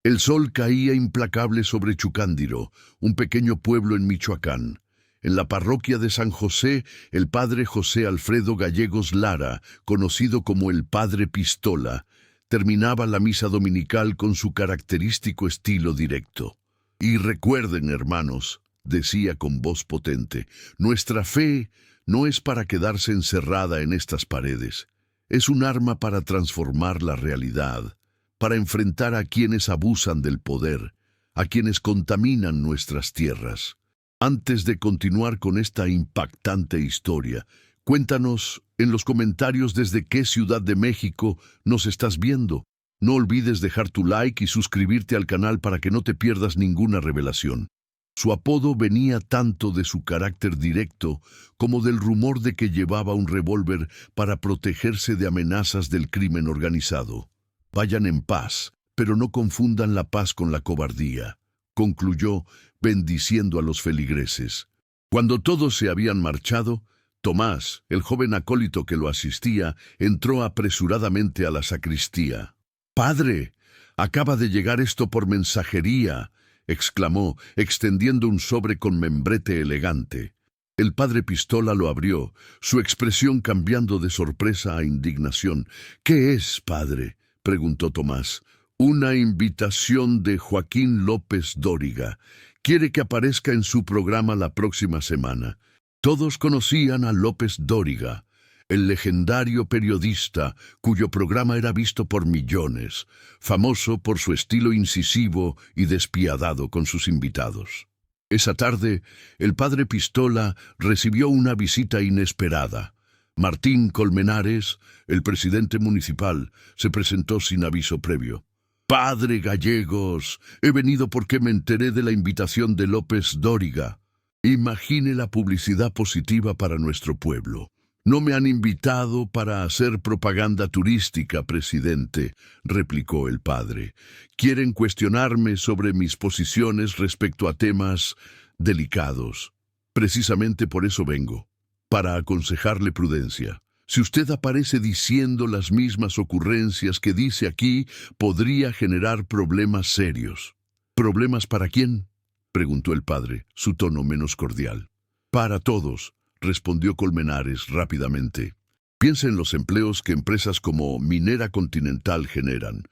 El sol caía implacable sobre Chucándiro, un pequeño pueblo en Michoacán. En la parroquia de San José, el padre José Alfredo Gallegos Lara, conocido como el Padre Pistola, terminaba la misa dominical con su característico estilo directo. Y recuerden, hermanos, decía con voz potente, nuestra fe no es para quedarse encerrada en estas paredes. Es un arma para transformar la realidad, para enfrentar a quienes abusan del poder, a quienes contaminan nuestras tierras. Antes de continuar con esta impactante historia, cuéntanos en los comentarios desde qué ciudad de México nos estás viendo. No olvides dejar tu like y suscribirte al canal para que no te pierdas ninguna revelación. Su apodo venía tanto de su carácter directo como del rumor de que llevaba un revólver para protegerse de amenazas del crimen organizado. Vayan en paz, pero no confundan la paz con la cobardía, concluyó, bendiciendo a los feligreses. Cuando todos se habían marchado, Tomás, el joven acólito que lo asistía, entró apresuradamente a la sacristía. «Padre, acaba de llegar esto por mensajería», exclamó, extendiendo un sobre con membrete elegante. El padre Pistola lo abrió, su expresión cambiando de sorpresa a indignación. «¿Qué es, padre?», preguntó Tomás. «Una invitación de Joaquín López Dóriga. Quiere que aparezca en su programa la próxima semana». Todos conocían a López Dóriga, el legendario periodista cuyo programa era visto por millones, famoso por su estilo incisivo y despiadado con sus invitados. Esa tarde, el padre Pistola recibió una visita inesperada. Martín Colmenares, el presidente municipal, se presentó sin aviso previo. «Padre Gallegos, he venido porque me enteré de la invitación de López Dóriga. Imagine la publicidad positiva para nuestro pueblo». «No me han invitado para hacer propaganda turística, presidente», replicó el padre. «Quieren cuestionarme sobre mis posiciones respecto a temas delicados. Precisamente por eso vengo, para aconsejarle prudencia. Si usted aparece diciendo las mismas ocurrencias que dice aquí, podría generar problemas serios». «¿Problemas para quién?», preguntó el padre, su tono menos cordial. «Para todos», respondió Colmenares rápidamente. «Piense en los empleos que empresas como Minera Continental generan.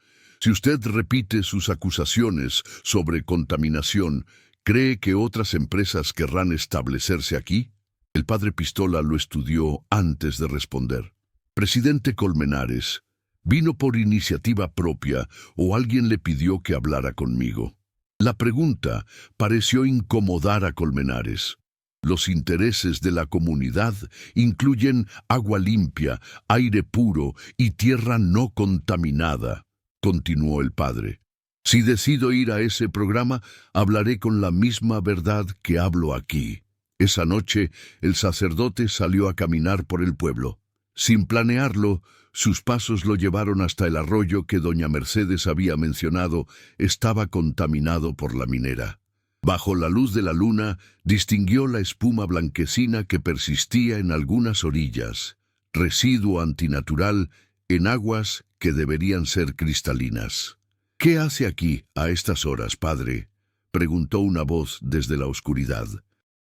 Si usted repite sus acusaciones sobre contaminación, ¿cree que otras empresas querrán establecerse aquí?». El padre Pistola lo estudió antes de responder. «Presidente Colmenares, ¿vino por iniciativa propia o alguien le pidió que hablara conmigo?». La pregunta pareció incomodar a Colmenares. Los intereses de la comunidad incluyen agua limpia, aire puro y tierra no contaminada, continuó el padre. Si decido ir a ese programa, hablaré con la misma verdad que hablo aquí. Esa noche, el sacerdote salió a caminar por el pueblo. Sin planearlo, sus pasos lo llevaron hasta el arroyo que doña Mercedes había mencionado estaba contaminado por la minera. Bajo la luz de la luna, distinguió la espuma blanquecina que persistía en algunas orillas, residuo antinatural en aguas que deberían ser cristalinas. «¿Qué hace aquí a estas horas, padre?», preguntó una voz desde la oscuridad.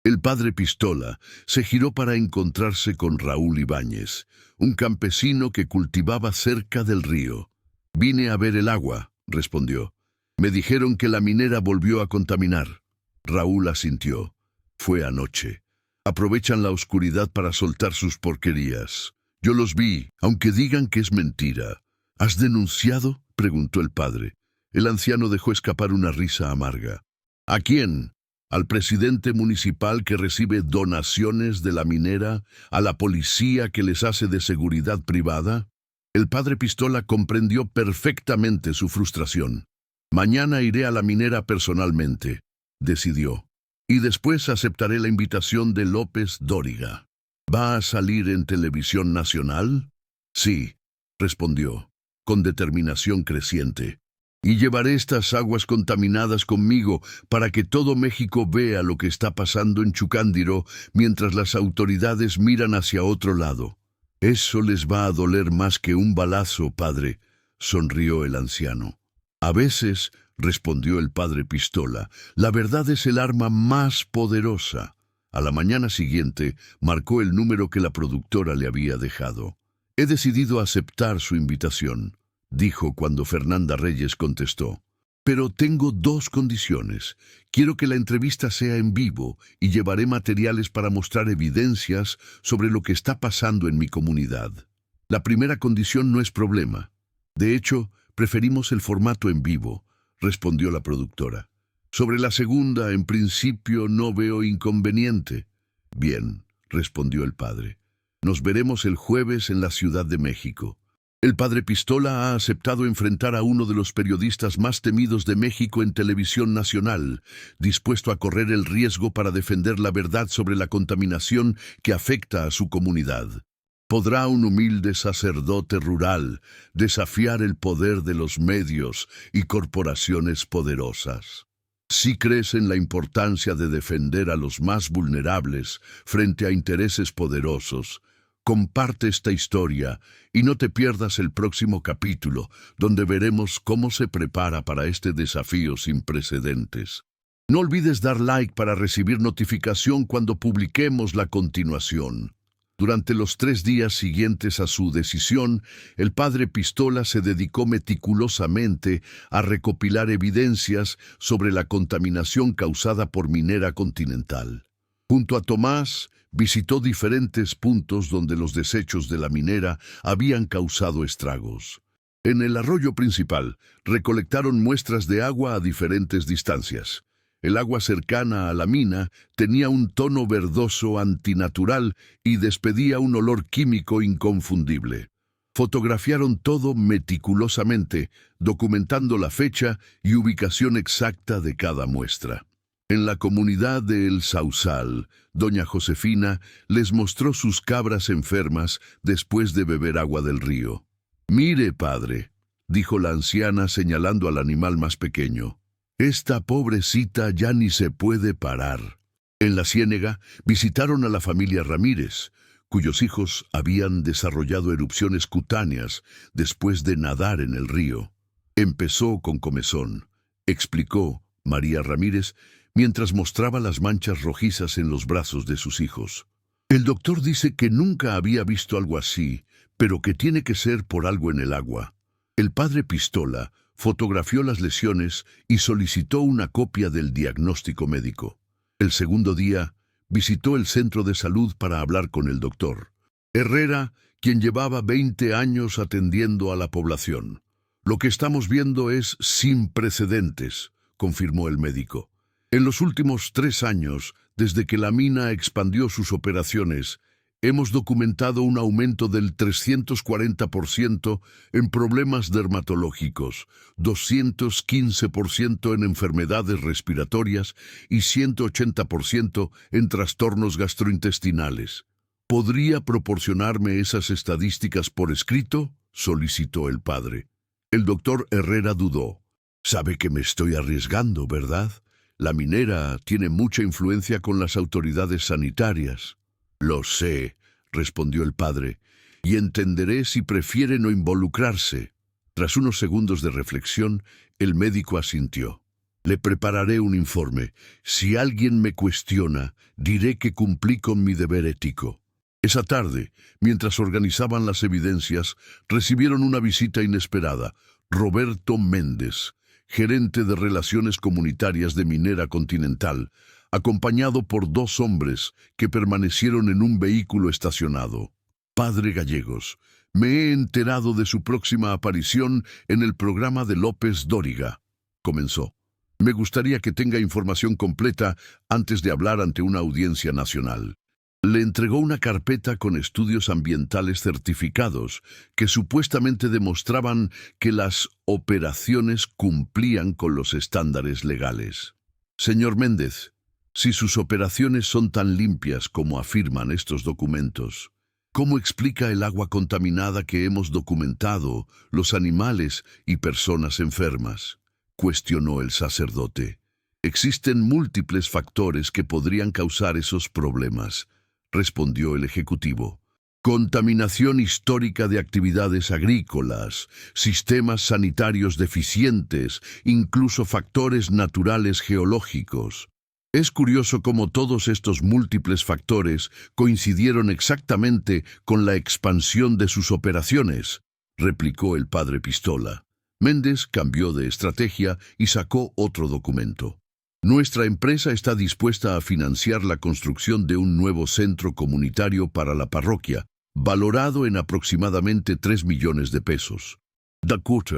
El padre Pistola se giró para encontrarse con Raúl Ibáñez, un campesino que cultivaba cerca del río. «Vine a ver el agua», respondió. «Me dijeron que la minera volvió a contaminar». Raúl asintió. «Fue anoche. Aprovechan la oscuridad para soltar sus porquerías. Yo los vi, aunque digan que es mentira». «¿Has denunciado?», preguntó el padre. El anciano dejó escapar una risa amarga. «¿A quién? ¿Al presidente municipal que recibe donaciones de la minera? ¿A la policía que les hace de seguridad privada?». El padre Pistola comprendió perfectamente su frustración. «Mañana iré a la minera personalmente», decidió. «Y después aceptaré la invitación de López Dóriga». «¿Va a salir en televisión nacional?». «Sí», respondió, con determinación creciente. «Y llevaré estas aguas contaminadas conmigo para que todo México vea lo que está pasando en Chucándiro mientras las autoridades miran hacia otro lado». «Eso les va a doler más que un balazo, padre», sonrió el anciano. «A veces respondió el padre Pistola. La verdad es el arma más poderosa. A la mañana siguiente, marcó el número que la productora le había dejado. He decidido aceptar su invitación, dijo cuando Fernanda Reyes contestó. Pero tengo dos condiciones. Quiero que la entrevista sea en vivo y llevaré materiales para mostrar evidencias sobre lo que está pasando en mi comunidad. La primera condición no es problema. De hecho, preferimos el formato en vivo, respondió la productora. Sobre la segunda, en principio, no veo inconveniente. Bien, respondió el padre. Nos veremos el jueves en la Ciudad de México. El padre Pistola ha aceptado enfrentar a uno de los periodistas más temidos de México en televisión nacional, dispuesto a correr el riesgo para defender la verdad sobre la contaminación que afecta a su comunidad. ¿Podrá un humilde sacerdote rural desafiar el poder de los medios y corporaciones poderosas? Si crees en la importancia de defender a los más vulnerables frente a intereses poderosos, comparte esta historia y no te pierdas el próximo capítulo, donde veremos cómo se prepara para este desafío sin precedentes. No olvides dar like para recibir notificación cuando publiquemos la continuación. Durante los 3 días siguientes a su decisión, el padre Pistola se dedicó meticulosamente a recopilar evidencias sobre la contaminación causada por Minera Continental. Junto a Tomás, visitó diferentes puntos donde los desechos de la minera habían causado estragos. En el arroyo principal, recolectaron muestras de agua a diferentes distancias. El agua cercana a la mina tenía un tono verdoso antinatural y despedía un olor químico inconfundible. Fotografiaron todo meticulosamente, documentando la fecha y ubicación exacta de cada muestra. En la comunidad de El Sausal, doña Josefina les mostró sus cabras enfermas después de beber agua del río. «Mire, padre», dijo la anciana señalando al animal más pequeño. «Esta pobrecita ya ni se puede parar». En la ciénega visitaron a la familia Ramírez, cuyos hijos habían desarrollado erupciones cutáneas después de nadar en el río. «Empezó con comezón», explicó María Ramírez, mientras mostraba las manchas rojizas en los brazos de sus hijos. «El doctor dice que nunca había visto algo así, pero que tiene que ser por algo en el agua». El padre Pistola fotografió las lesiones y solicitó una copia del diagnóstico médico. El segundo día, visitó el centro de salud para hablar con el doctor Herrera, quien llevaba 20 años atendiendo a la población. «Lo que estamos viendo es sin precedentes», confirmó el médico. «En los últimos 3 años, desde que la mina expandió sus operaciones, hemos documentado un aumento del 340% en problemas dermatológicos, 215% en enfermedades respiratorias y 180% en trastornos gastrointestinales. ¿Podría proporcionarme esas estadísticas por escrito?», solicitó el padre. El doctor Herrera dudó. «Sabe que me estoy arriesgando, ¿verdad? La minera tiene mucha influencia con las autoridades sanitarias». «Lo sé», respondió el padre, «y entenderé si prefiere no involucrarse». Tras unos segundos de reflexión, el médico asintió. «Le prepararé un informe. Si alguien me cuestiona, diré que cumplí con mi deber ético». Esa tarde, mientras organizaban las evidencias, recibieron una visita inesperada. Roberto Méndez, gerente de Relaciones Comunitarias de Minera Continental, acompañado por 2 hombres que permanecieron en un vehículo estacionado. «Padre Gallegos, me he enterado de su próxima aparición en el programa de López Dóriga», comenzó. «Me gustaría que tenga información completa antes de hablar ante una audiencia nacional». Le entregó una carpeta con estudios ambientales certificados que supuestamente demostraban que las operaciones cumplían con los estándares legales. «Señor Méndez, si sus operaciones son tan limpias como afirman estos documentos, ¿cómo explica el agua contaminada que hemos documentado, los animales y personas enfermas?», cuestionó el sacerdote. «Existen múltiples factores que podrían causar esos problemas», respondió el ejecutivo. Contaminación histórica de actividades agrícolas, sistemas sanitarios deficientes, incluso factores naturales geológicos. Es curioso cómo todos estos múltiples factores coincidieron exactamente con la expansión de sus operaciones, replicó el padre Pistola. Méndez cambió de estrategia y sacó otro documento. Nuestra empresa está dispuesta a financiar la construcción de un nuevo centro comunitario para la parroquia, valorado en aproximadamente 3 millones de pesos. Dakota,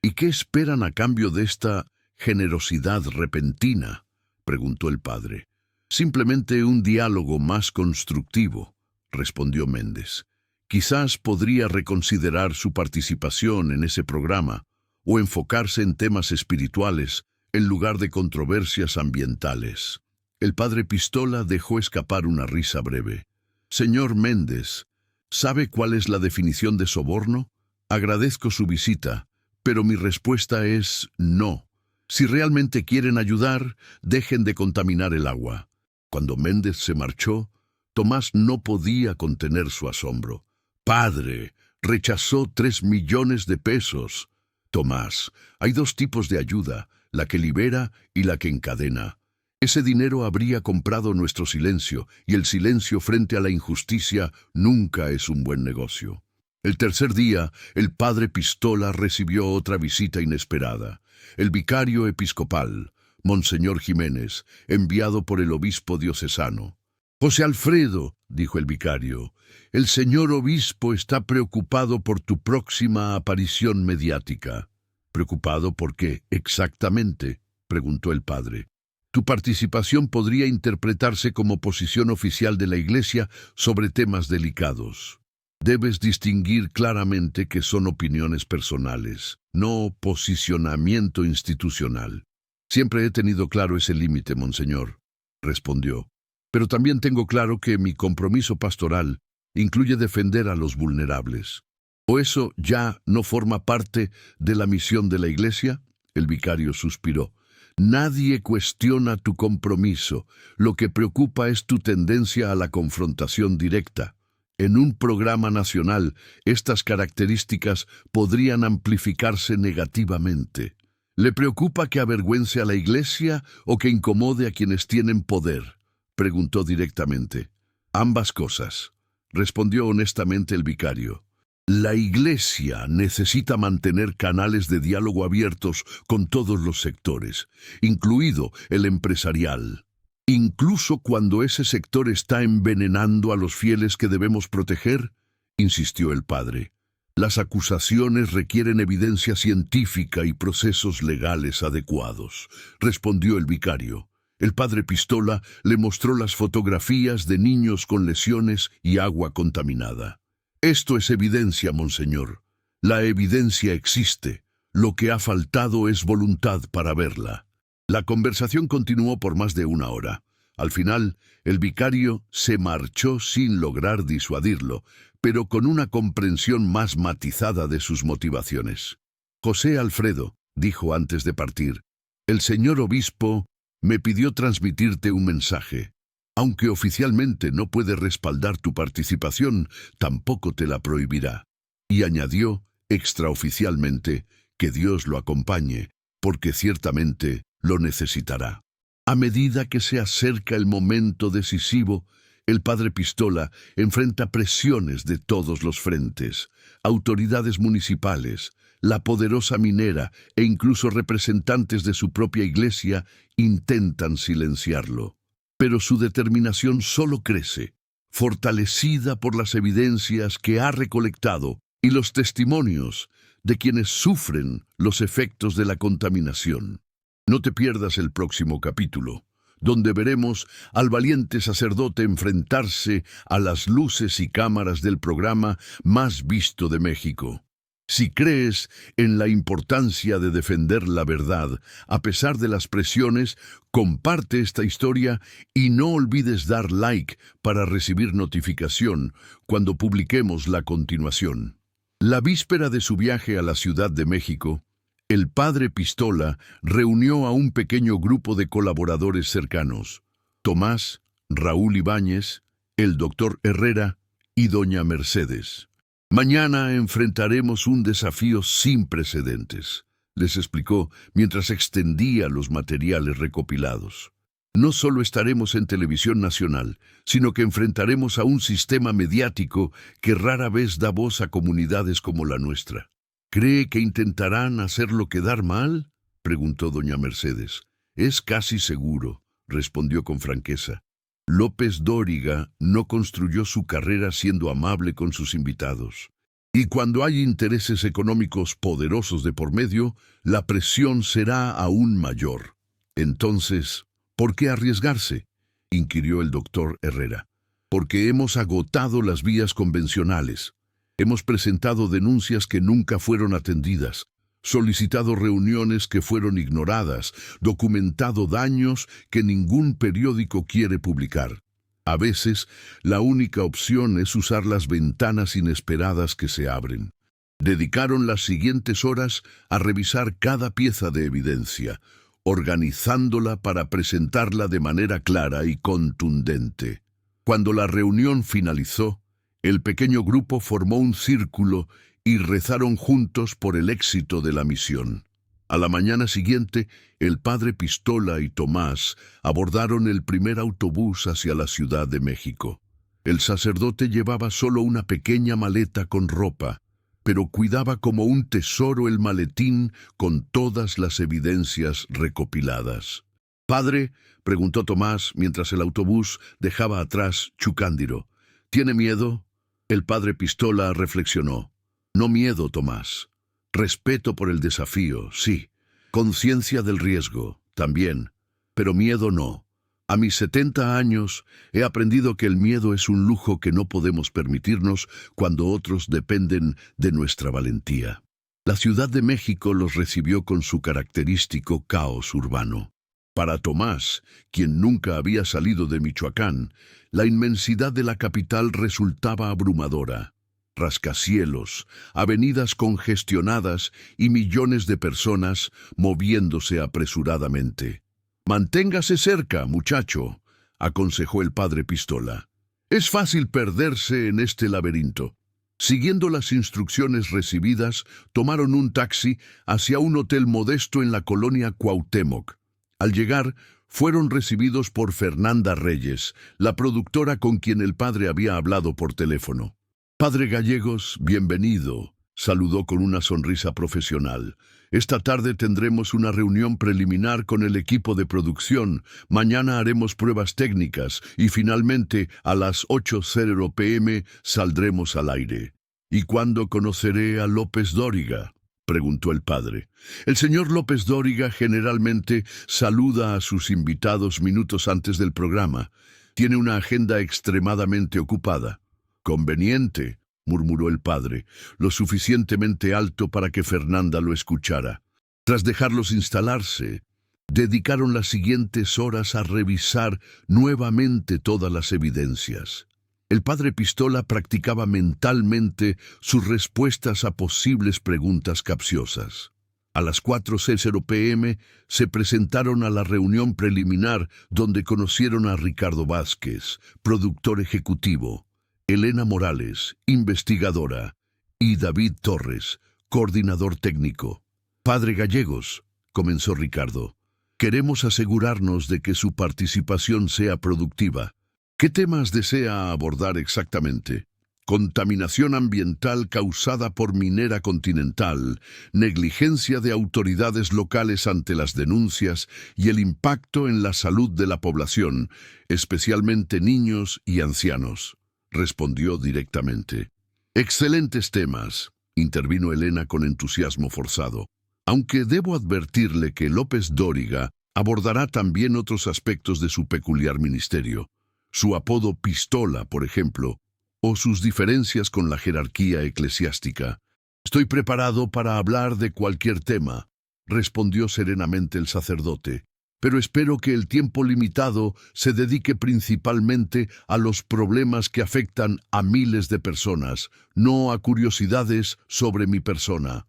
¿y qué esperan a cambio de esta generosidad repentina?, preguntó el padre. Simplemente un diálogo más constructivo, respondió Méndez. Quizás podría reconsiderar su participación en ese programa o enfocarse en temas espirituales en lugar de controversias ambientales. El padre Pistola dejó escapar una risa breve. Señor Méndez, ¿sabe cuál es la definición de soborno? Agradezco su visita, pero mi respuesta es no. Si realmente quieren ayudar, dejen de contaminar el agua. Cuando Méndez se marchó, Tomás no podía contener su asombro. Padre, rechazó 3 millones de pesos. Tomás, hay 2 tipos de ayuda, la que libera y la que encadena. Ese dinero habría comprado nuestro silencio, y el silencio frente a la injusticia nunca es un buen negocio. El tercer día, el padre Pistola recibió otra visita inesperada. El vicario episcopal, Monseñor Jiménez, enviado por el obispo diocesano. «José Alfredo», dijo el vicario, «el señor obispo está preocupado por tu próxima aparición mediática». «¿Preocupado por qué exactamente?», preguntó el padre. «Tu participación podría interpretarse como posición oficial de la Iglesia sobre temas delicados. Debes distinguir claramente que son opiniones personales, no posicionamiento institucional». «Siempre he tenido claro ese límite, monseñor», respondió. «Pero también tengo claro que mi compromiso pastoral incluye defender a los vulnerables». «¿O eso ya no forma parte de la misión de la Iglesia?», el vicario suspiró. «Nadie cuestiona tu compromiso. Lo que preocupa es tu tendencia a la confrontación directa. En un programa nacional, estas características podrían amplificarse negativamente. ¿Le preocupa que avergüence a la Iglesia o que incomode a quienes tienen poder?», preguntó directamente. «Ambas cosas», respondió honestamente el vicario. «La Iglesia necesita mantener canales de diálogo abiertos con todos los sectores, incluido el empresarial. Incluso cuando ese sector está envenenando a los fieles que debemos proteger», insistió el padre. «Las acusaciones requieren evidencia científica y procesos legales adecuados», respondió el vicario. El padre Pistola le mostró las fotografías de niños con lesiones y agua contaminada. «Esto es evidencia, monseñor. La evidencia existe. Lo que ha faltado es voluntad para verla». La conversación continuó por más de 1 hora. Al final, el vicario se marchó sin lograr disuadirlo, pero con una comprensión más matizada de sus motivaciones. «José Alfredo», dijo antes de partir, «el señor obispo me pidió transmitirte un mensaje. Aunque oficialmente no puede respaldar tu participación, tampoco te la prohibirá». Y añadió, extraoficialmente, que Dios lo acompañe, porque ciertamente lo necesitará. A medida que se acerca el momento decisivo, el padre Pistola enfrenta presiones de todos los frentes: autoridades municipales, la poderosa minera e incluso representantes de su propia iglesia intentan silenciarlo. Pero su determinación solo crece, fortalecida por las evidencias que ha recolectado y los testimonios de quienes sufren los efectos de la contaminación. No te pierdas el próximo capítulo, donde veremos al valiente sacerdote enfrentarse a las luces y cámaras del programa más visto de México. Si crees en la importancia de defender la verdad, a pesar de las presiones, comparte esta historia y no olvides dar like para recibir notificación cuando publiquemos la continuación. La víspera de su viaje a la Ciudad de México, el padre Pistola reunió a un pequeño grupo de colaboradores cercanos: Tomás, Raúl Ibáñez, el doctor Herrera y doña Mercedes. Mañana enfrentaremos un desafío sin precedentes, les explicó mientras extendía los materiales recopilados. No solo estaremos en televisión nacional, sino que enfrentaremos a un sistema mediático que rara vez da voz a comunidades como la nuestra. ¿Cree que intentarán hacerlo quedar mal?, preguntó doña Mercedes. Es casi seguro, respondió con franqueza. López Dóriga no construyó su carrera siendo amable con sus invitados. Y cuando hay intereses económicos poderosos de por medio, la presión será aún mayor. Entonces, ¿por qué arriesgarse?, inquirió el doctor Herrera. Porque hemos agotado las vías convencionales. Hemos presentado denuncias que nunca fueron atendidas, solicitado reuniones que fueron ignoradas, documentado daños que ningún periódico quiere publicar. A veces, la única opción es usar las ventanas inesperadas que se abren. Dedicaron las siguientes horas a revisar cada pieza de evidencia, organizándola para presentarla de manera clara y contundente. Cuando la reunión finalizó, el pequeño grupo formó un círculo y rezaron juntos por el éxito de la misión. A la mañana siguiente, el padre Pistola y Tomás abordaron el primer autobús hacia la Ciudad de México. El sacerdote llevaba solo una pequeña maleta con ropa, pero cuidaba como un tesoro el maletín con todas las evidencias recopiladas. «Padre», preguntó Tomás mientras el autobús dejaba atrás Chucándiro, «¿tiene miedo?». El padre Pistola reflexionó. «No miedo, Tomás. Respeto por el desafío, sí. Conciencia del riesgo, también. Pero miedo no. A mis 70 años he aprendido que el miedo es un lujo que no podemos permitirnos cuando otros dependen de nuestra valentía». La Ciudad de México los recibió con su característico caos urbano. Para Tomás, quien nunca había salido de Michoacán, la inmensidad de la capital resultaba abrumadora. Rascacielos, avenidas congestionadas y millones de personas moviéndose apresuradamente. «Manténgase cerca, muchacho», aconsejó el padre Pistola. «Es fácil perderse en este laberinto». Siguiendo las instrucciones recibidas, tomaron un taxi hacia un hotel modesto en la colonia Cuauhtémoc. Al llegar, fueron recibidos por Fernanda Reyes, la productora con quien el padre había hablado por teléfono. «Padre Gallegos, bienvenido», saludó con una sonrisa profesional. «Esta tarde tendremos una reunión preliminar con el equipo de producción. Mañana haremos pruebas técnicas y finalmente a las 8:00 p.m. saldremos al aire». «¿Y cuándo conoceré a López Dóriga?», preguntó el padre. «El señor López Dóriga generalmente saluda a sus invitados minutos antes del programa. Tiene una agenda extremadamente ocupada». «Conveniente», murmuró el padre, lo suficientemente alto para que Fernanda lo escuchara. Tras dejarlos instalarse, dedicaron las siguientes horas a revisar nuevamente todas las evidencias. El padre Pistola practicaba mentalmente sus respuestas a posibles preguntas capciosas. A las 4:00 p.m. se presentaron a la reunión preliminar donde conocieron a Ricardo Vázquez, productor ejecutivo, Elena Morales, investigadora, y David Torres, coordinador técnico. «Padre Gallegos», comenzó Ricardo, «queremos asegurarnos de que su participación sea productiva. ¿Qué temas desea abordar exactamente?» «Contaminación ambiental causada por Minera Continental, negligencia de autoridades locales ante las denuncias y el impacto en la salud de la población, especialmente niños y ancianos», respondió directamente. «Excelentes temas», intervino Elena con entusiasmo forzado. «Aunque debo advertirle que López Dóriga abordará también otros aspectos de su peculiar ministerio. Su apodo Pistola, por ejemplo, o sus diferencias con la jerarquía eclesiástica. Estoy preparado para hablar de cualquier tema», respondió serenamente el sacerdote, «pero espero que el tiempo limitado se dedique principalmente a los problemas que afectan a miles de personas, no a curiosidades sobre mi persona».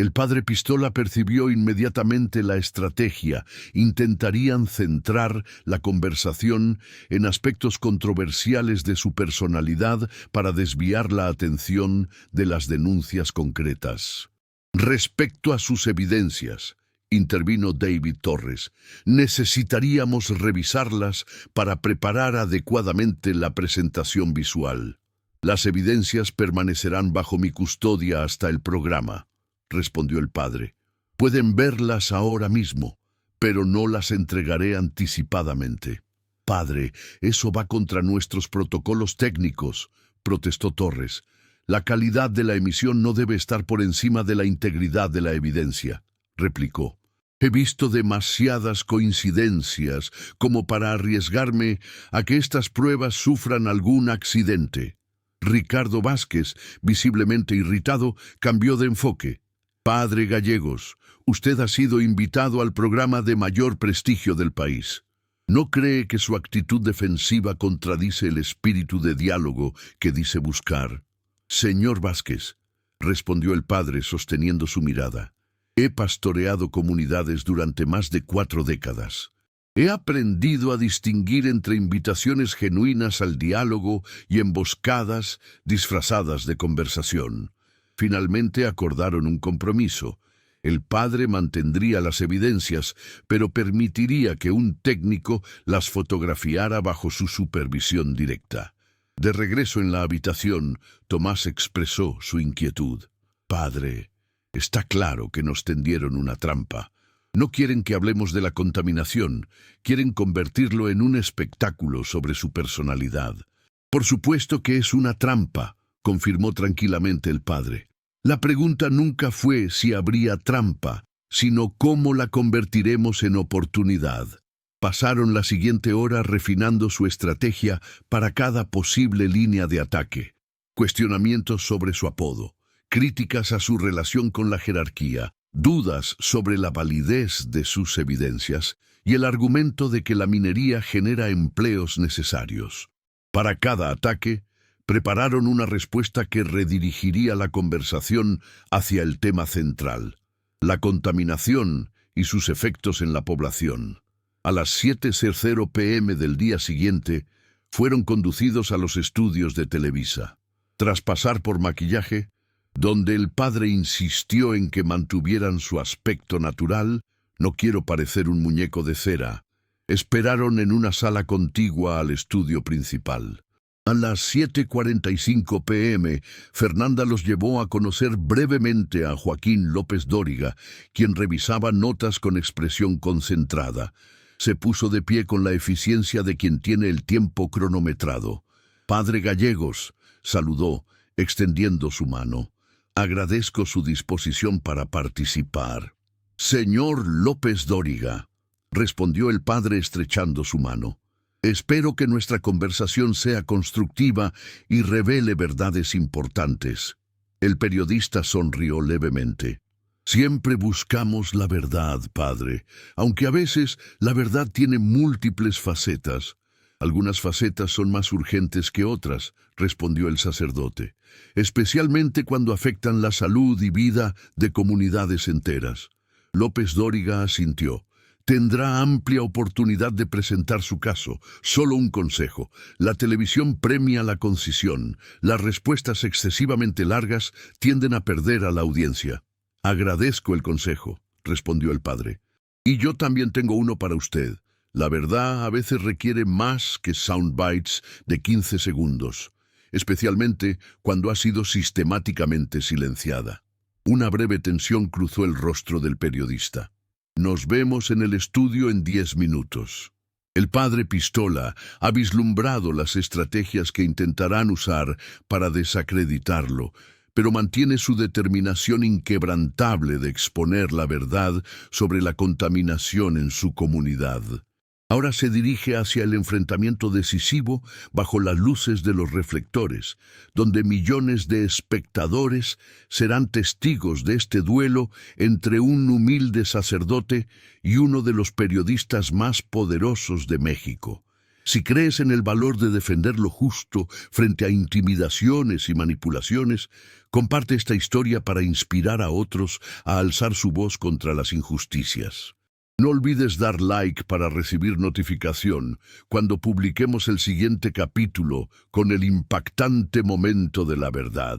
El padre Pistola percibió inmediatamente la estrategia. Intentarían centrar la conversación en aspectos controversiales de su personalidad para desviar la atención de las denuncias concretas. Respecto a sus evidencias, intervino David Torres, necesitaríamos revisarlas para preparar adecuadamente la presentación visual. Las evidencias permanecerán bajo mi custodia hasta el programa, respondió el padre. Pueden verlas ahora mismo, pero no las entregaré anticipadamente. Padre, eso va contra nuestros protocolos técnicos, protestó Torres. La calidad de la emisión no debe estar por encima de la integridad de la evidencia, replicó. He visto demasiadas coincidencias como para arriesgarme a que estas pruebas sufran algún accidente. Ricardo Vázquez, visiblemente irritado, cambió de enfoque. Padre Gallegos, usted ha sido invitado al programa de mayor prestigio del país. ¿No cree que su actitud defensiva contradice el espíritu de diálogo que dice buscar? Señor Vázquez, respondió el padre sosteniendo su mirada, he pastoreado comunidades durante más de 4 décadas. He aprendido a distinguir entre invitaciones genuinas al diálogo y emboscadas disfrazadas de conversación. Finalmente acordaron un compromiso. El padre mantendría las evidencias, pero permitiría que un técnico las fotografiara bajo su supervisión directa. De regreso en la habitación, Tomás expresó su inquietud. Padre, está claro que nos tendieron una trampa. No quieren que hablemos de la contaminación, quieren convertirlo en un espectáculo sobre su personalidad. Por supuesto que es una trampa, confirmó tranquilamente el padre. La pregunta nunca fue si habría trampa, sino cómo la convertiremos en oportunidad. Pasaron la siguiente hora refinando su estrategia para cada posible línea de ataque. Cuestionamientos sobre su apodo, críticas a su relación con la jerarquía, dudas sobre la validez de sus evidencias y el argumento de que la minería genera empleos necesarios. Para cada ataque, prepararon una respuesta que redirigiría la conversación hacia el tema central, la contaminación y sus efectos en la población. A las 7:00 p.m. del día siguiente, fueron conducidos a los estudios de Televisa. Tras pasar por maquillaje, donde el padre insistió en que mantuvieran su aspecto natural, no quiero parecer un muñeco de cera, esperaron en una sala contigua al estudio principal. A las 7:45 p.m., Fernanda los llevó a conocer brevemente a Joaquín López Dóriga, quien revisaba notas con expresión concentrada. Se puso de pie con la eficiencia de quien tiene el tiempo cronometrado. Padre Gallegos, saludó, extendiendo su mano. Agradezco su disposición para participar. Señor López Dóriga, respondió el padre estrechando su mano. Espero que nuestra conversación sea constructiva y revele verdades importantes. El periodista sonrió levemente. Siempre buscamos la verdad, padre, aunque a veces la verdad tiene múltiples facetas. Algunas facetas son más urgentes que otras, respondió el sacerdote, especialmente cuando afectan la salud y vida de comunidades enteras. López Dóriga asintió. Tendrá amplia oportunidad de presentar su caso. Solo un consejo. La televisión premia la concisión. Las respuestas excesivamente largas tienden a perder a la audiencia. Agradezco el consejo, respondió el padre. Y yo también tengo uno para usted. La verdad a veces requiere más que soundbites de 15 segundos, especialmente cuando ha sido sistemáticamente silenciada. Una breve tensión cruzó el rostro del periodista. Nos vemos en el estudio en 10 minutos. El padre Pistola ha vislumbrado las estrategias que intentarán usar para desacreditarlo, pero mantiene su determinación inquebrantable de exponer la verdad sobre la contaminación en su comunidad. Ahora se dirige hacia el enfrentamiento decisivo bajo las luces de los reflectores, donde millones de espectadores serán testigos de este duelo entre un humilde sacerdote y uno de los periodistas más poderosos de México. Si crees en el valor de defender lo justo frente a intimidaciones y manipulaciones, comparte esta historia para inspirar a otros a alzar su voz contra las injusticias. No olvides dar like para recibir notificación cuando publiquemos el siguiente capítulo con el impactante momento de la verdad.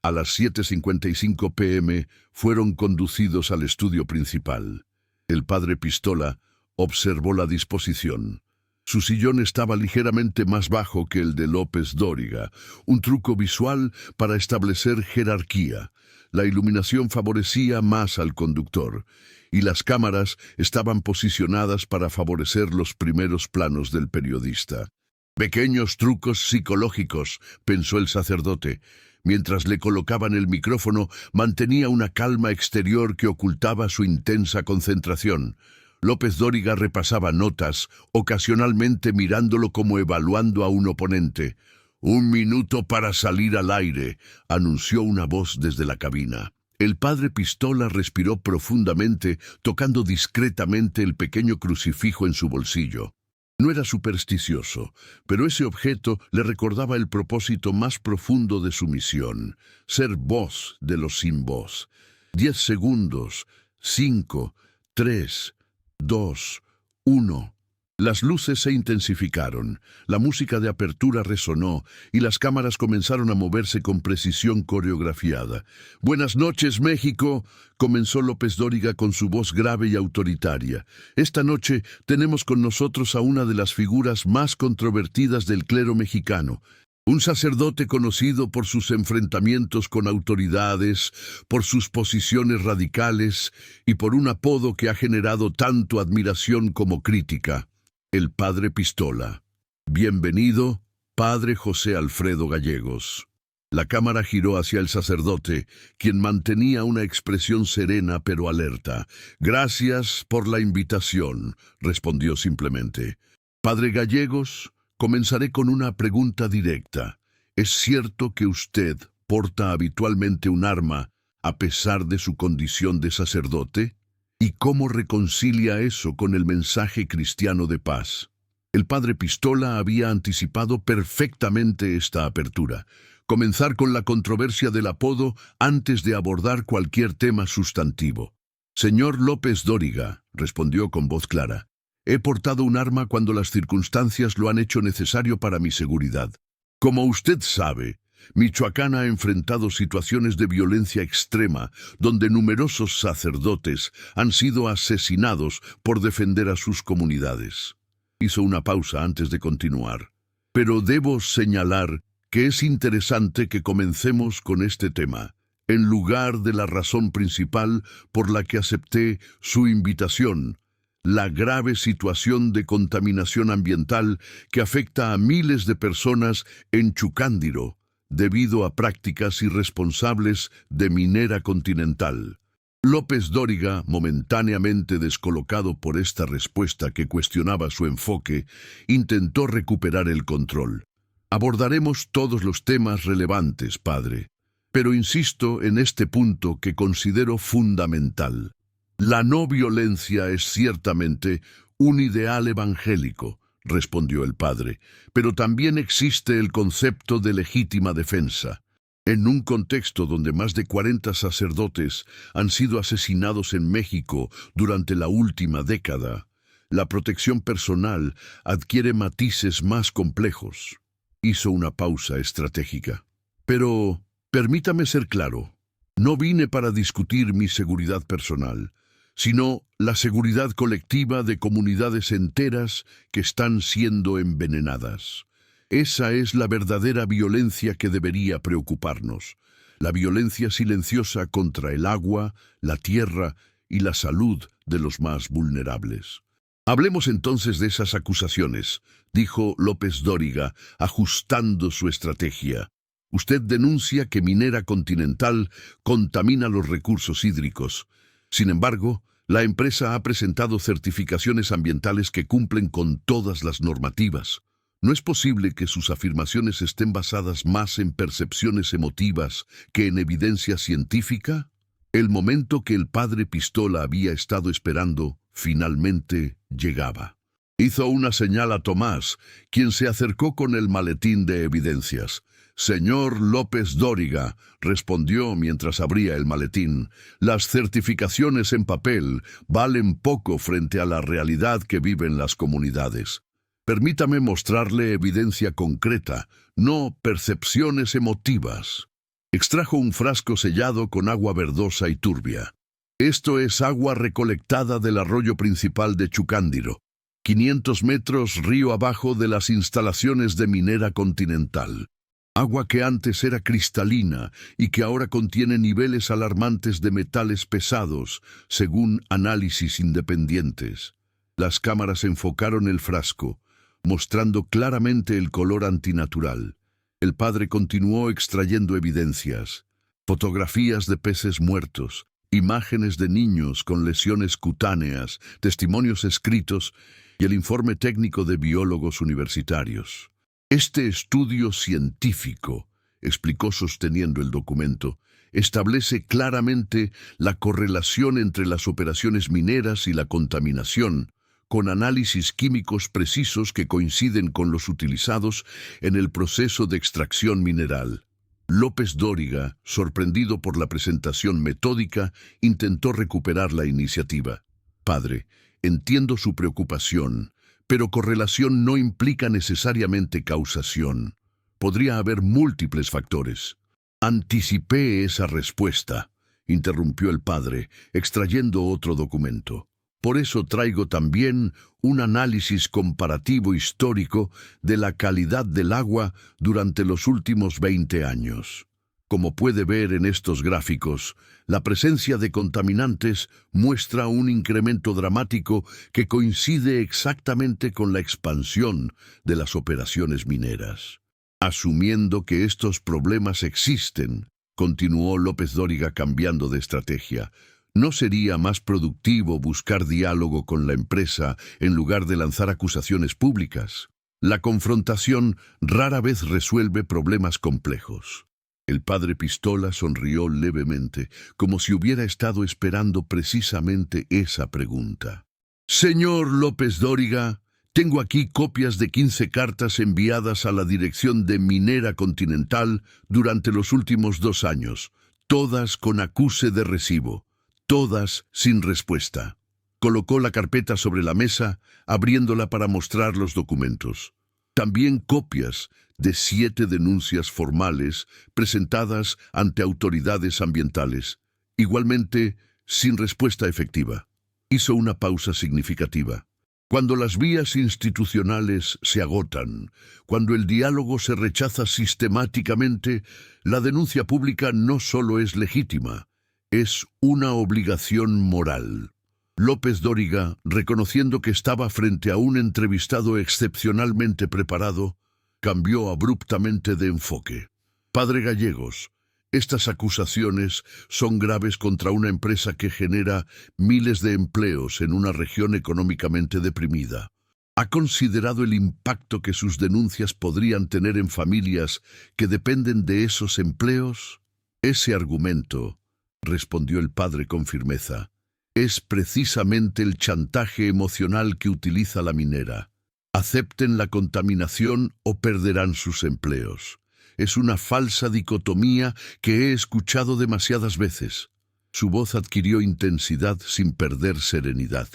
A las 7:55 p.m. fueron conducidos al estudio principal. El padre Pistola observó la disposición. Su sillón estaba ligeramente más bajo que el de López Dóriga, un truco visual para establecer jerarquía. La iluminación favorecía más al conductor, y las cámaras estaban posicionadas para favorecer los primeros planos del periodista. Pequeños trucos psicológicos, pensó el sacerdote. Mientras le colocaban el micrófono, mantenía una calma exterior que ocultaba su intensa concentración. López Dóriga repasaba notas, ocasionalmente mirándolo como evaluando a un oponente. «Un minuto para salir al aire», anunció una voz desde la cabina. El padre Pistola respiró profundamente, tocando discretamente el pequeño crucifijo en su bolsillo. No era supersticioso, pero ese objeto le recordaba el propósito más profundo de su misión: ser voz de los sin voz. 10 segundos, 5, 3, 2, 1. Las luces se intensificaron, la música de apertura resonó y las cámaras comenzaron a moverse con precisión coreografiada. «Buenas noches, México», comenzó López Dóriga con su voz grave y autoritaria. «Esta noche tenemos con nosotros a una de las figuras más controvertidas del clero mexicano. Un sacerdote conocido por sus enfrentamientos con autoridades, por sus posiciones radicales y por un apodo que ha generado tanto admiración como crítica. El padre Pistola. Bienvenido, padre José Alfredo Gallegos». La cámara giró hacia el sacerdote, quien mantenía una expresión serena pero alerta. «Gracias por la invitación», respondió simplemente. «Padre Gallegos, comenzaré con una pregunta directa. ¿Es cierto que usted porta habitualmente un arma a pesar de su condición de sacerdote? ¿Y cómo reconcilia eso con el mensaje cristiano de paz?» El padre Pistola había anticipado perfectamente esta apertura. Comenzar con la controversia del apodo antes de abordar cualquier tema sustantivo. «Señor López Dóriga», respondió con voz clara, «he portado un arma cuando las circunstancias lo han hecho necesario para mi seguridad. Como usted sabe, Michoacán ha enfrentado situaciones de violencia extrema, donde numerosos sacerdotes han sido asesinados por defender a sus comunidades». Hizo una pausa antes de continuar. «Pero debo señalar que es interesante que comencemos con este tema, en lugar de la razón principal por la que acepté su invitación: la grave situación de contaminación ambiental que afecta a miles de personas en Chucándiro, debido a prácticas irresponsables de Minera Continental». López Dóriga, momentáneamente descolocado por esta respuesta que cuestionaba su enfoque, intentó recuperar el control. «Abordaremos todos los temas relevantes, padre, pero insisto en este punto que considero fundamental. La no violencia es ciertamente un ideal evangélico», respondió el padre, «pero también existe el concepto de legítima defensa. En un contexto donde más de 40 sacerdotes han sido asesinados en México durante la última década, la protección personal adquiere matices más complejos». Hizo una pausa estratégica. «Pero permítame ser claro, no vine para discutir mi seguridad personal, sino la seguridad colectiva de comunidades enteras que están siendo envenenadas. Esa es la verdadera violencia que debería preocuparnos, la violencia silenciosa contra el agua, la tierra y la salud de los más vulnerables». «Hablemos entonces de esas acusaciones», dijo López Dóriga, ajustando su estrategia. «Usted denuncia que Minera Continental contamina los recursos hídricos. Sin embargo, la empresa ha presentado certificaciones ambientales que cumplen con todas las normativas. ¿No es posible que sus afirmaciones estén basadas más en percepciones emotivas que en evidencia científica?» El momento que el padre Pistola había estado esperando finalmente llegaba. Hizo una señal a Tomás, quien se acercó con el maletín de evidencias. «Señor López Dóriga», respondió mientras abría el maletín, «las certificaciones en papel valen poco frente a la realidad que viven las comunidades. Permítame mostrarle evidencia concreta, no percepciones emotivas». Extrajo un frasco sellado con agua verdosa y turbia. «Esto es agua recolectada del arroyo principal de Chucándiro, 500 metros río abajo de las instalaciones de Minera Continental. Agua que antes era cristalina y que ahora contiene niveles alarmantes de metales pesados, según análisis independientes». Las cámaras enfocaron el frasco, mostrando claramente el color antinatural. El padre continuó extrayendo evidencias: fotografías de peces muertos, imágenes de niños con lesiones cutáneas, testimonios escritos y el informe técnico de biólogos universitarios. «Este estudio científico», explicó sosteniendo el documento, «establece claramente la correlación entre las operaciones mineras y la contaminación, con análisis químicos precisos que coinciden con los utilizados en el proceso de extracción mineral». López Dóriga, sorprendido por la presentación metódica, intentó recuperar la iniciativa. «Padre, entiendo su preocupación, pero correlación no implica necesariamente causación. Podría haber múltiples factores». «Anticipé esa respuesta», interrumpió el padre, extrayendo otro documento. «Por eso traigo también un análisis comparativo histórico de la calidad del agua durante los últimos 20 años. Como puede ver en estos gráficos, la presencia de contaminantes muestra un incremento dramático que coincide exactamente con la expansión de las operaciones mineras. Asumiendo que estos problemas existen», continuó López Dóriga cambiando de estrategia, «¿no sería más productivo buscar diálogo con la empresa en lugar de lanzar acusaciones públicas? La confrontación rara vez resuelve problemas complejos». El padre Pistola sonrió levemente, como si hubiera estado esperando precisamente esa pregunta. «Señor López Dóriga, tengo aquí copias de 15 cartas enviadas a la dirección de Minera Continental durante los últimos 2 años, todas con acuse de recibo, todas sin respuesta». Colocó la carpeta sobre la mesa, abriéndola para mostrar los documentos. También copias de 7 denuncias formales presentadas ante autoridades ambientales, igualmente sin respuesta efectiva. Hizo una pausa significativa. Cuando las vías institucionales se agotan, cuando el diálogo se rechaza sistemáticamente, la denuncia pública no solo es legítima, es una obligación moral. López Dóriga, reconociendo que estaba frente a un entrevistado excepcionalmente preparado, cambió abruptamente de enfoque. «Padre Gallegos, estas acusaciones son graves contra una empresa que genera miles de empleos en una región económicamente deprimida. ¿Ha considerado el impacto que sus denuncias podrían tener en familias que dependen de esos empleos?» «Ese argumento», respondió el padre con firmeza, «es precisamente el chantaje emocional que utiliza la minera. Acepten la contaminación o perderán sus empleos. Es una falsa dicotomía que he escuchado demasiadas veces». Su voz adquirió intensidad sin perder serenidad.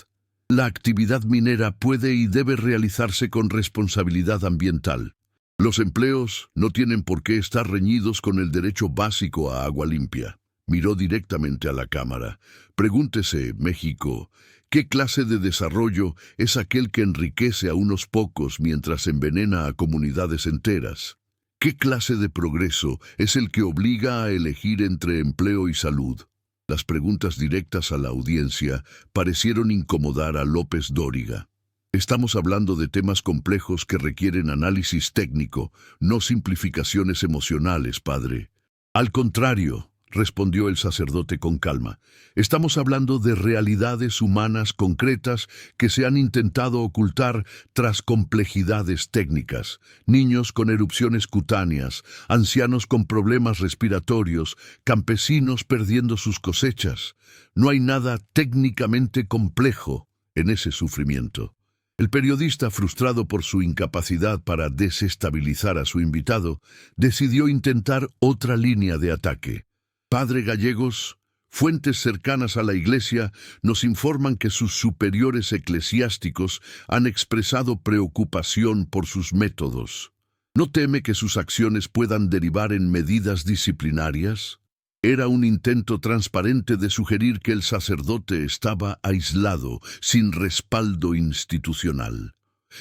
«La actividad minera puede y debe realizarse con responsabilidad ambiental. Los empleos no tienen por qué estar reñidos con el derecho básico a agua limpia». Miró directamente a la cámara. «Pregúntese, México, ¿qué clase de desarrollo es aquel que enriquece a unos pocos mientras envenena a comunidades enteras? ¿Qué clase de progreso es el que obliga a elegir entre empleo y salud?» Las preguntas directas a la audiencia parecieron incomodar a López Dóriga. «Estamos hablando de temas complejos que requieren análisis técnico, no simplificaciones emocionales, padre». «Al contrario», respondió el sacerdote con calma, «estamos hablando de realidades humanas concretas que se han intentado ocultar tras complejidades técnicas. Niños con erupciones cutáneas, ancianos con problemas respiratorios, campesinos perdiendo sus cosechas. No hay nada técnicamente complejo en ese sufrimiento». El periodista, frustrado por su incapacidad para desestabilizar a su invitado, decidió intentar otra línea de ataque. Padre Gallegos, fuentes cercanas a la Iglesia nos informan que sus superiores eclesiásticos han expresado preocupación por sus métodos. ¿No teme que sus acciones puedan derivar en medidas disciplinarias? Era un intento transparente de sugerir que el sacerdote estaba aislado, sin respaldo institucional.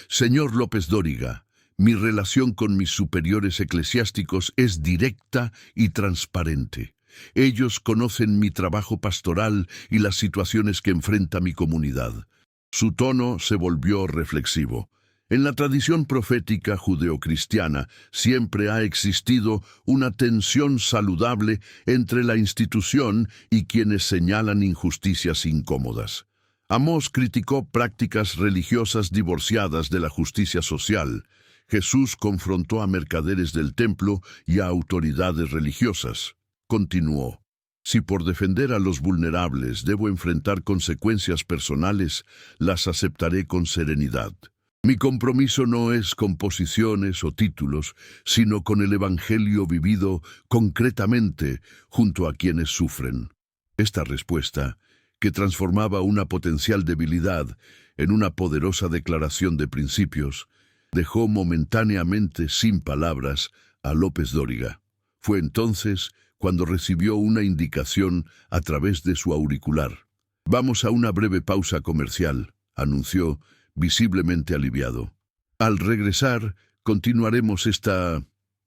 Señor López Dóriga, mi relación con mis superiores eclesiásticos es directa y transparente. Ellos conocen mi trabajo pastoral y las situaciones que enfrenta mi comunidad. Su tono se volvió reflexivo. En la tradición profética judeocristiana siempre ha existido una tensión saludable entre la institución y quienes señalan injusticias incómodas. Amós criticó prácticas religiosas divorciadas de la justicia social. Jesús confrontó a mercaderes del templo y a autoridades religiosas. Continuó: si por defender a los vulnerables debo enfrentar consecuencias personales, las aceptaré con serenidad. Mi compromiso no es con posiciones o títulos, sino con el Evangelio vivido concretamente junto a quienes sufren. Esta respuesta, que transformaba una potencial debilidad en una poderosa declaración de principios, dejó momentáneamente sin palabras a López Dóriga. Fue entonces cuando recibió una indicación a través de su auricular. «Vamos a una breve pausa comercial», anunció, visiblemente aliviado. Al regresar, continuaremos esta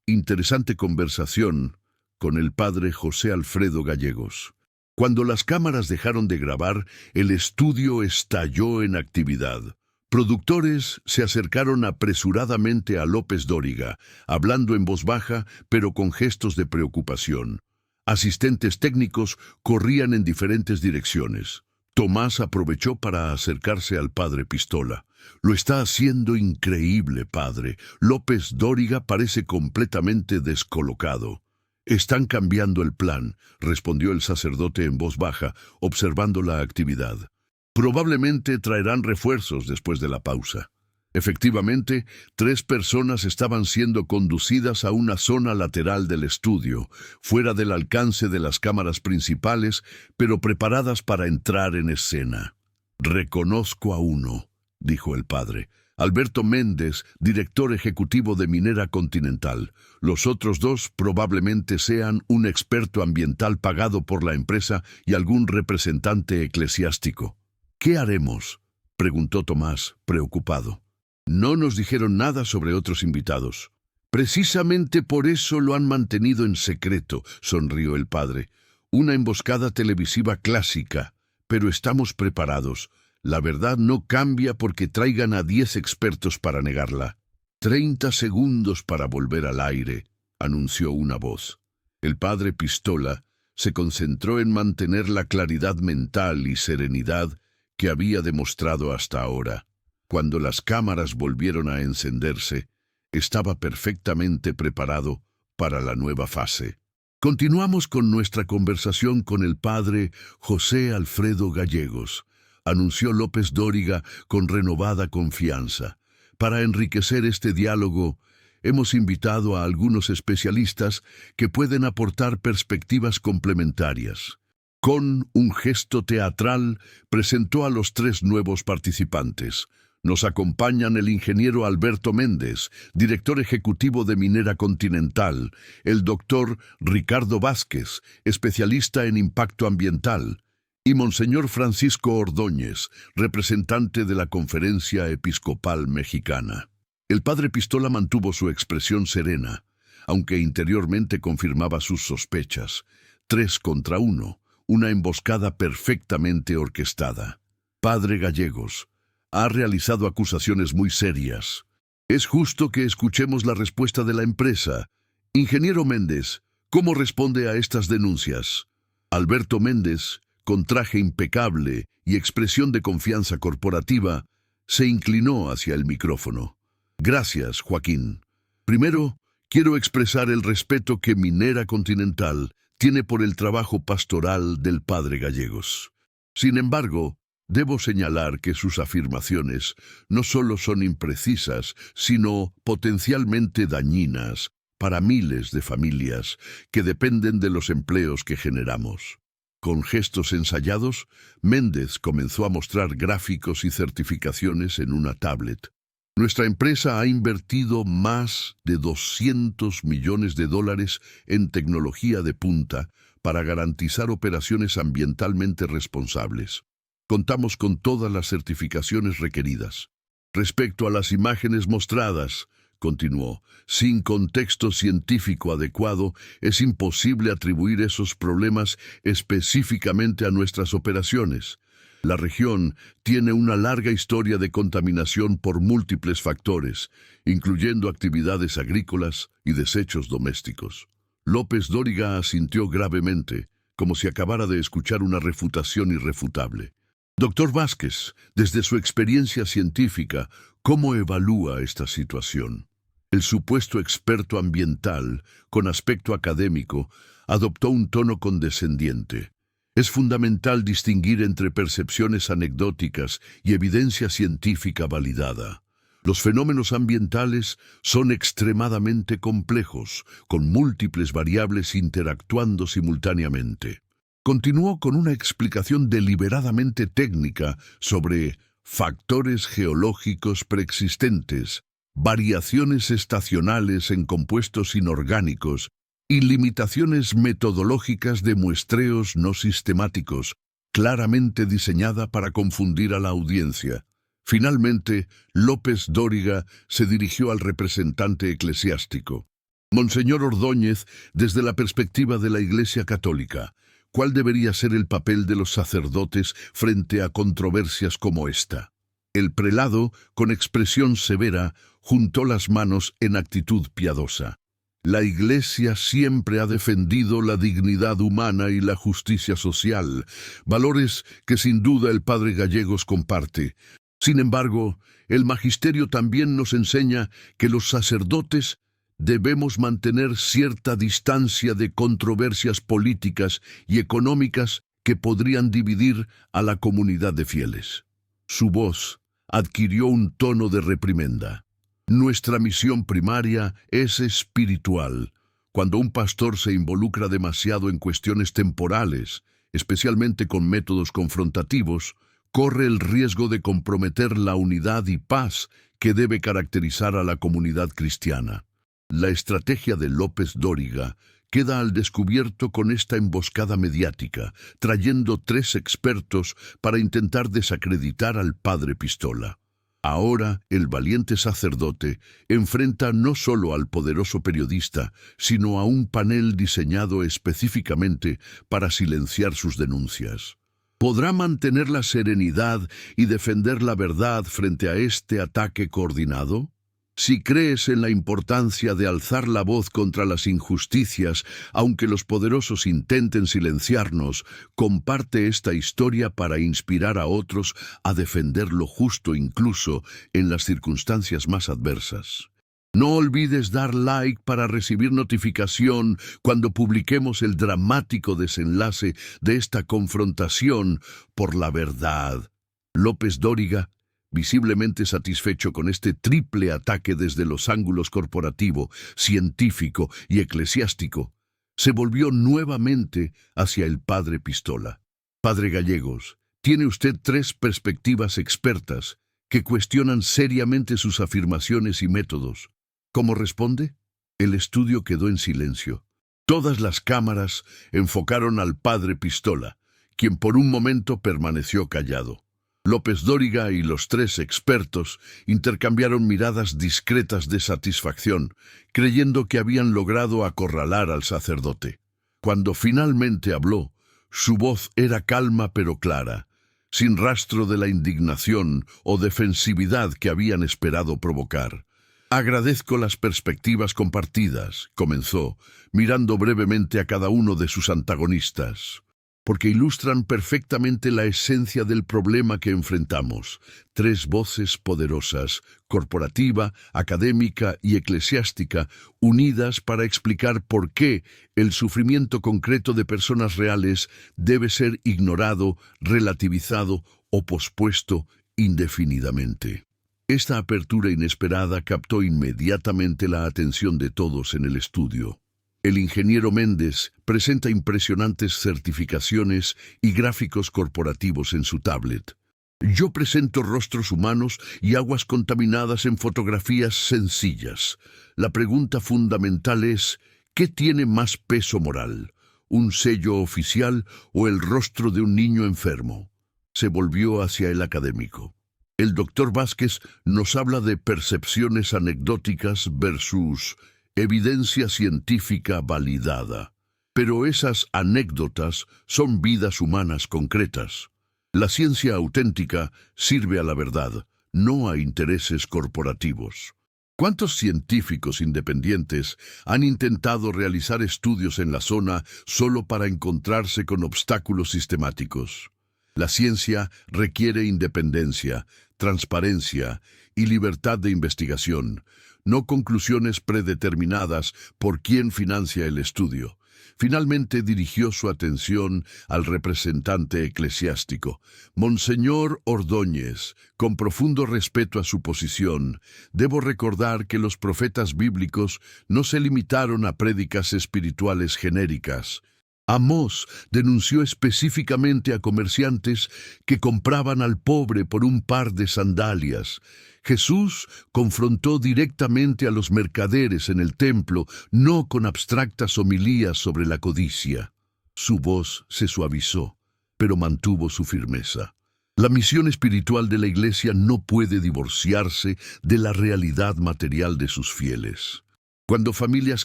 interesante conversación con el padre José Alfredo Gallegos. Cuando las cámaras dejaron de grabar, el estudio estalló en actividad. Productores se acercaron apresuradamente a López Dóriga, hablando en voz baja, pero con gestos de preocupación. Asistentes técnicos corrían en diferentes direcciones. Tomás aprovechó para acercarse al padre Pistola. «Lo está haciendo increíble, padre. López Dóriga parece completamente descolocado». «Están cambiando el plan», respondió el sacerdote en voz baja, observando la actividad. «Probablemente traerán refuerzos después de la pausa». Efectivamente, 3 personas estaban siendo conducidas a una zona lateral del estudio, fuera del alcance de las cámaras principales, pero preparadas para entrar en escena. «Reconozco a uno», dijo el padre. «Alberto Méndez, director ejecutivo de Minera Continental. Los otros 2 probablemente sean un experto ambiental pagado por la empresa y algún representante eclesiástico». «¿Qué haremos?», preguntó Tomás, preocupado. «No nos dijeron nada sobre otros invitados». «Precisamente por eso lo han mantenido en secreto», sonrió el padre. «Una emboscada televisiva clásica, pero estamos preparados. La verdad no cambia porque traigan a 10 expertos para negarla». 30 segundos para volver al aire», anunció una voz. El padre Pistola se concentró en mantener la claridad mental y serenidad que había demostrado hasta ahora. Cuando las cámaras volvieron a encenderse, estaba perfectamente preparado para la nueva fase. «Continuamos con nuestra conversación con el padre José Alfredo Gallegos», anunció López Dóriga con renovada confianza. «Para enriquecer este diálogo, hemos invitado a algunos especialistas que pueden aportar perspectivas complementarias». Con un gesto teatral, presentó a los 3 nuevos participantes. Nos acompañan el ingeniero Alberto Méndez, director ejecutivo de Minera Continental, el doctor Ricardo Vázquez, especialista en impacto ambiental, y Monseñor Francisco Ordóñez, representante de la Conferencia Episcopal Mexicana. El padre Pistola mantuvo su expresión serena, aunque interiormente confirmaba sus sospechas. 3 contra 1, una emboscada perfectamente orquestada. «Padre Gallegos, ha realizado acusaciones muy serias. Es justo que escuchemos la respuesta de la empresa. Ingeniero Méndez, ¿cómo responde a estas denuncias?» Alberto Méndez, con traje impecable y expresión de confianza corporativa, se inclinó hacia el micrófono. «Gracias, Joaquín. Primero, quiero expresar el respeto que Minera Continental tiene por el trabajo pastoral del padre Gallegos. Sin embargo, Debo señalar que sus afirmaciones no solo son imprecisas, sino potencialmente dañinas para miles de familias que dependen de los empleos que generamos. Con gestos ensayados, Méndez comenzó a mostrar gráficos y certificaciones en una tablet. Nuestra empresa ha invertido más de 200 millones de dólares en tecnología de punta para garantizar operaciones ambientalmente responsables. Contamos con todas las certificaciones requeridas. Respecto a las imágenes mostradas, continuó, sin contexto científico adecuado, es imposible atribuir esos problemas específicamente a nuestras operaciones. La región tiene una larga historia de contaminación por múltiples factores, incluyendo actividades agrícolas y desechos domésticos. López Dóriga asintió gravemente, como si acabara de escuchar una refutación irrefutable. Doctor Vázquez, desde su experiencia científica, ¿cómo evalúa esta situación? El supuesto experto ambiental, con aspecto académico, adoptó un tono condescendiente. Es fundamental distinguir entre percepciones anecdóticas y evidencia científica validada. Los fenómenos ambientales son extremadamente complejos, con múltiples variables interactuando simultáneamente. Continuó con una explicación deliberadamente técnica sobre factores geológicos preexistentes, variaciones estacionales en compuestos inorgánicos y limitaciones metodológicas de muestreos no sistemáticos, claramente diseñada para confundir a la audiencia. Finalmente, López Dóriga se dirigió al representante eclesiástico. Monseñor Ordóñez, desde la perspectiva de la Iglesia Católica, ¿cuál debería ser el papel de los sacerdotes frente a controversias como esta? El prelado, con expresión severa, juntó las manos en actitud piadosa. La Iglesia siempre ha defendido la dignidad humana y la justicia social, valores que sin duda el padre Gallegos comparte. Sin embargo, el magisterio también nos enseña que los sacerdotes debemos mantener cierta distancia de controversias políticas y económicas que podrían dividir a la comunidad de fieles. Su voz adquirió un tono de reprimenda. Nuestra misión primaria es espiritual. Cuando un pastor se involucra demasiado en cuestiones temporales, especialmente con métodos confrontativos, corre el riesgo de comprometer la unidad y paz que debe caracterizar a la comunidad cristiana. La estrategia de López Dóriga queda al descubierto con esta emboscada mediática, trayendo 3 expertos para intentar desacreditar al padre Pistola. Ahora, el valiente sacerdote enfrenta no solo al poderoso periodista, sino a un panel diseñado específicamente para silenciar sus denuncias. ¿Podrá mantener la serenidad y defender la verdad frente a este ataque coordinado? Si crees en la importancia de alzar la voz contra las injusticias, aunque los poderosos intenten silenciarnos, comparte esta historia para inspirar a otros a defender lo justo incluso en las circunstancias más adversas. No olvides dar like para recibir notificación cuando publiquemos el dramático desenlace de esta confrontación por la verdad. López Dóriga, visiblemente satisfecho con este triple ataque desde los ángulos corporativo, científico y eclesiástico, se volvió nuevamente hacia el padre Pistola. Padre Gallegos, tiene usted 3 perspectivas expertas que cuestionan seriamente sus afirmaciones y métodos. ¿Cómo responde? El estudio quedó en silencio. Todas las cámaras enfocaron al padre Pistola, quien por un momento permaneció callado. López Dóriga y los 3 expertos intercambiaron miradas discretas de satisfacción, creyendo que habían logrado acorralar al sacerdote. Cuando finalmente habló, su voz era calma pero clara, sin rastro de la indignación o defensividad que habían esperado provocar. Agradezco las perspectivas compartidas, comenzó, mirando brevemente a cada uno de sus antagonistas. porque ilustran perfectamente la esencia del problema que enfrentamos. Tres voces poderosas, corporativa, académica y eclesiástica, unidas para explicar por qué el sufrimiento concreto de personas reales debe ser ignorado, relativizado o pospuesto indefinidamente. Esta apertura inesperada captó inmediatamente la atención de todos en el estudio. El ingeniero Méndez presenta impresionantes certificaciones y gráficos corporativos en su tablet. Yo presento rostros humanos y aguas contaminadas en fotografías sencillas. La pregunta fundamental es, ¿qué tiene más peso moral? ¿Un sello oficial o el rostro de un niño enfermo? Se volvió hacia el académico. El doctor Vázquez nos habla de percepciones anecdóticas versus evidencia científica validada. Pero esas anécdotas son vidas humanas concretas. La ciencia auténtica sirve a la verdad, no a intereses corporativos. ¿Cuántos científicos independientes han intentado realizar estudios en la zona solo para encontrarse con obstáculos sistemáticos? La ciencia requiere independencia, transparencia y libertad de investigación, no conclusiones predeterminadas por quien financia el estudio. Finalmente dirigió su atención al representante eclesiástico. Monseñor Ordóñez, con profundo respeto a su posición, debo recordar que los profetas bíblicos no se limitaron a prédicas espirituales genéricas. Amós denunció específicamente a comerciantes que compraban al pobre por un par de sandalias. Jesús confrontó directamente a los mercaderes en el templo, no con abstractas homilías sobre la codicia. Su voz se suavizó, pero mantuvo su firmeza. La misión espiritual de la Iglesia no puede divorciarse de la realidad material de sus fieles. Cuando familias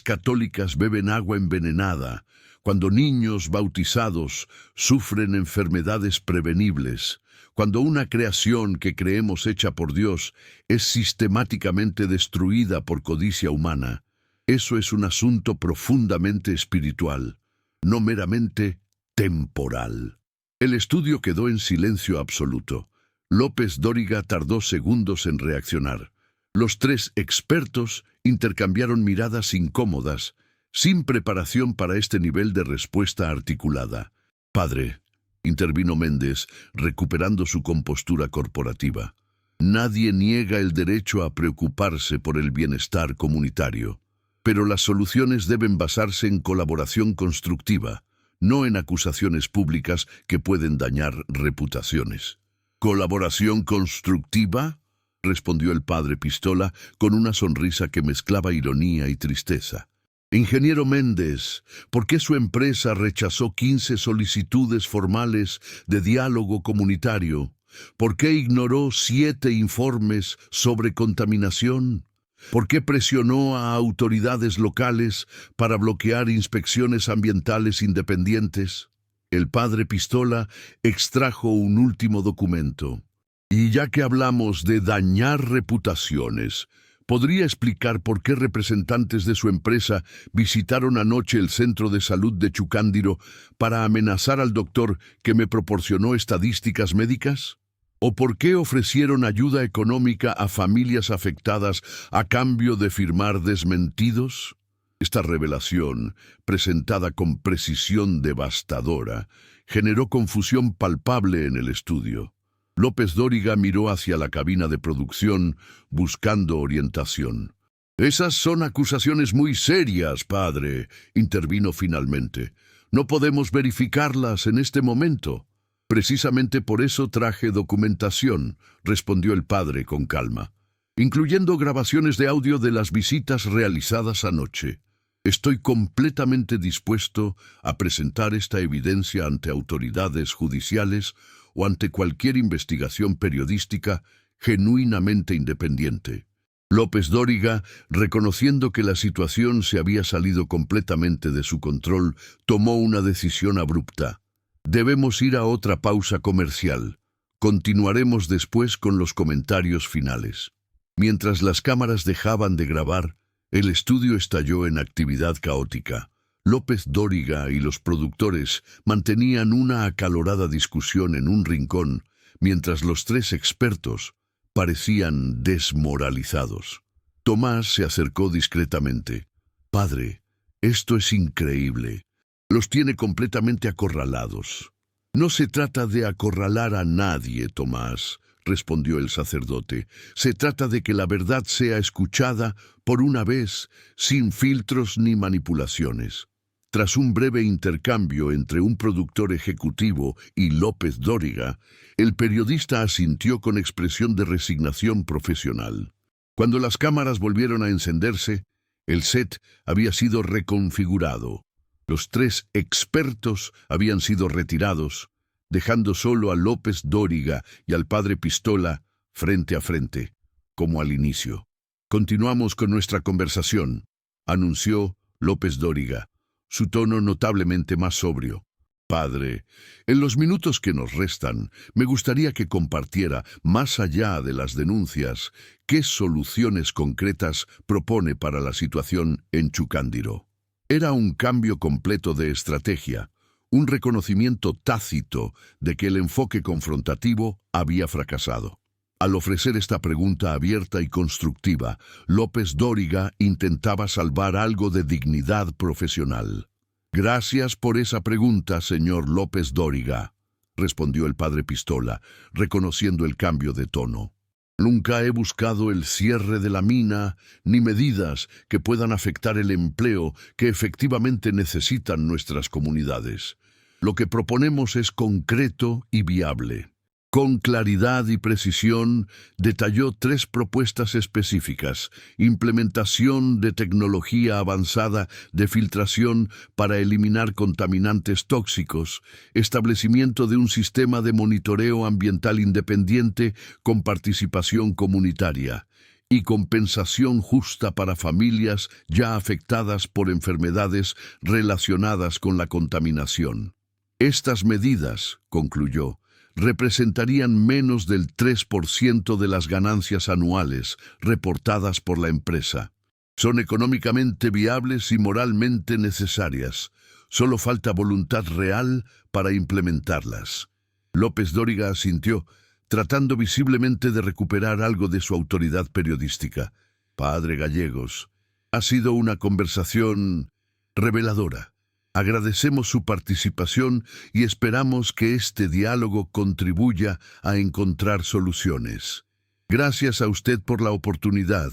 católicas beben agua envenenada, cuando niños bautizados sufren enfermedades prevenibles, cuando una creación que creemos hecha por Dios es sistemáticamente destruida por codicia humana, eso es un asunto profundamente espiritual, no meramente temporal. El estudio quedó en silencio absoluto. López Dóriga tardó segundos en reaccionar. Los tres expertos intercambiaron miradas incómodas, sin preparación para este nivel de respuesta articulada. «Padre», intervino Méndez, recuperando su compostura corporativa, «nadie niega el derecho a preocuparse por el bienestar comunitario, pero las soluciones deben basarse en colaboración constructiva, no en acusaciones públicas que pueden dañar reputaciones». «¿Colaboración constructiva?», respondió el padre Pistola con una sonrisa que mezclaba ironía y tristeza. «Ingeniero Méndez, ¿por qué su empresa rechazó 15 solicitudes formales de diálogo comunitario? ¿Por qué ignoró 7 informes sobre contaminación? ¿Por qué presionó a autoridades locales para bloquear inspecciones ambientales independientes?» El padre Pistola extrajo un último documento. «Y ya que hablamos de dañar reputaciones, ¿podría explicar por qué representantes de su empresa visitaron anoche el centro de salud de Chucándiro para amenazar al doctor que me proporcionó estadísticas médicas? ¿O por qué ofrecieron ayuda económica a familias afectadas a cambio de firmar desmentidos?» Esta revelación, presentada con precisión devastadora, generó confusión palpable en el estudio. López Dóriga miró hacia la cabina de producción, buscando orientación. «Esas son acusaciones muy serias, padre», intervino finalmente. «No podemos verificarlas en este momento». «Precisamente por eso traje documentación», respondió el padre con calma, «incluyendo grabaciones de audio de las visitas realizadas anoche. Estoy completamente dispuesto a presentar esta evidencia ante autoridades judiciales o ante cualquier investigación periodística genuinamente independiente». López Dóriga, reconociendo que la situación se había salido completamente de su control, tomó una decisión abrupta. «Debemos ir a otra pausa comercial. Continuaremos después con los comentarios finales». Mientras las cámaras dejaban de grabar, el estudio estalló en actividad caótica. López Dóriga y los productores mantenían una acalorada discusión en un rincón, mientras los tres expertos parecían desmoralizados. Tomás se acercó discretamente. «Padre, esto es increíble. Los tiene completamente acorralados». «No se trata de acorralar a nadie, Tomás», respondió el sacerdote. «Se trata de que la verdad sea escuchada por una vez, sin filtros ni manipulaciones». Tras un breve intercambio entre un productor ejecutivo y López Dóriga, el periodista asintió con expresión de resignación profesional. Cuando las cámaras volvieron a encenderse, el set había sido reconfigurado. Los tres expertos habían sido retirados, dejando solo a López Dóriga y al padre Pistola frente a frente, como al inicio. «Continuamos con nuestra conversación», anunció López Dóriga, su tono notablemente más sobrio. «Padre, en los minutos que nos restan, me gustaría que compartiera, más allá de las denuncias, qué soluciones concretas propone para la situación en Chucándiro». Era un cambio completo de estrategia, un reconocimiento tácito de que el enfoque confrontativo había fracasado. Al ofrecer esta pregunta abierta y constructiva, López Dóriga intentaba salvar algo de dignidad profesional. «Gracias por esa pregunta, señor López Dóriga», respondió el padre Pistola, reconociendo el cambio de tono. «Nunca he buscado el cierre de la mina, ni medidas que puedan afectar el empleo que efectivamente necesitan nuestras comunidades. Lo que proponemos es concreto y viable». Con claridad y precisión, detalló 3 propuestas específicas: implementación de tecnología avanzada de filtración para eliminar contaminantes tóxicos, establecimiento de un sistema de monitoreo ambiental independiente con participación comunitaria, y compensación justa para familias ya afectadas por enfermedades relacionadas con la contaminación. Estas medidas, concluyó, representarían menos del 3% de las ganancias anuales reportadas por la empresa. Son económicamente viables y moralmente necesarias. Solo falta voluntad real para implementarlas. López Dóriga asintió, tratando visiblemente de recuperar algo de su autoridad periodística. «Padre Gallegos, ha sido una conversación reveladora. Agradecemos su participación y esperamos que este diálogo contribuya a encontrar soluciones». «Gracias a usted por la oportunidad»,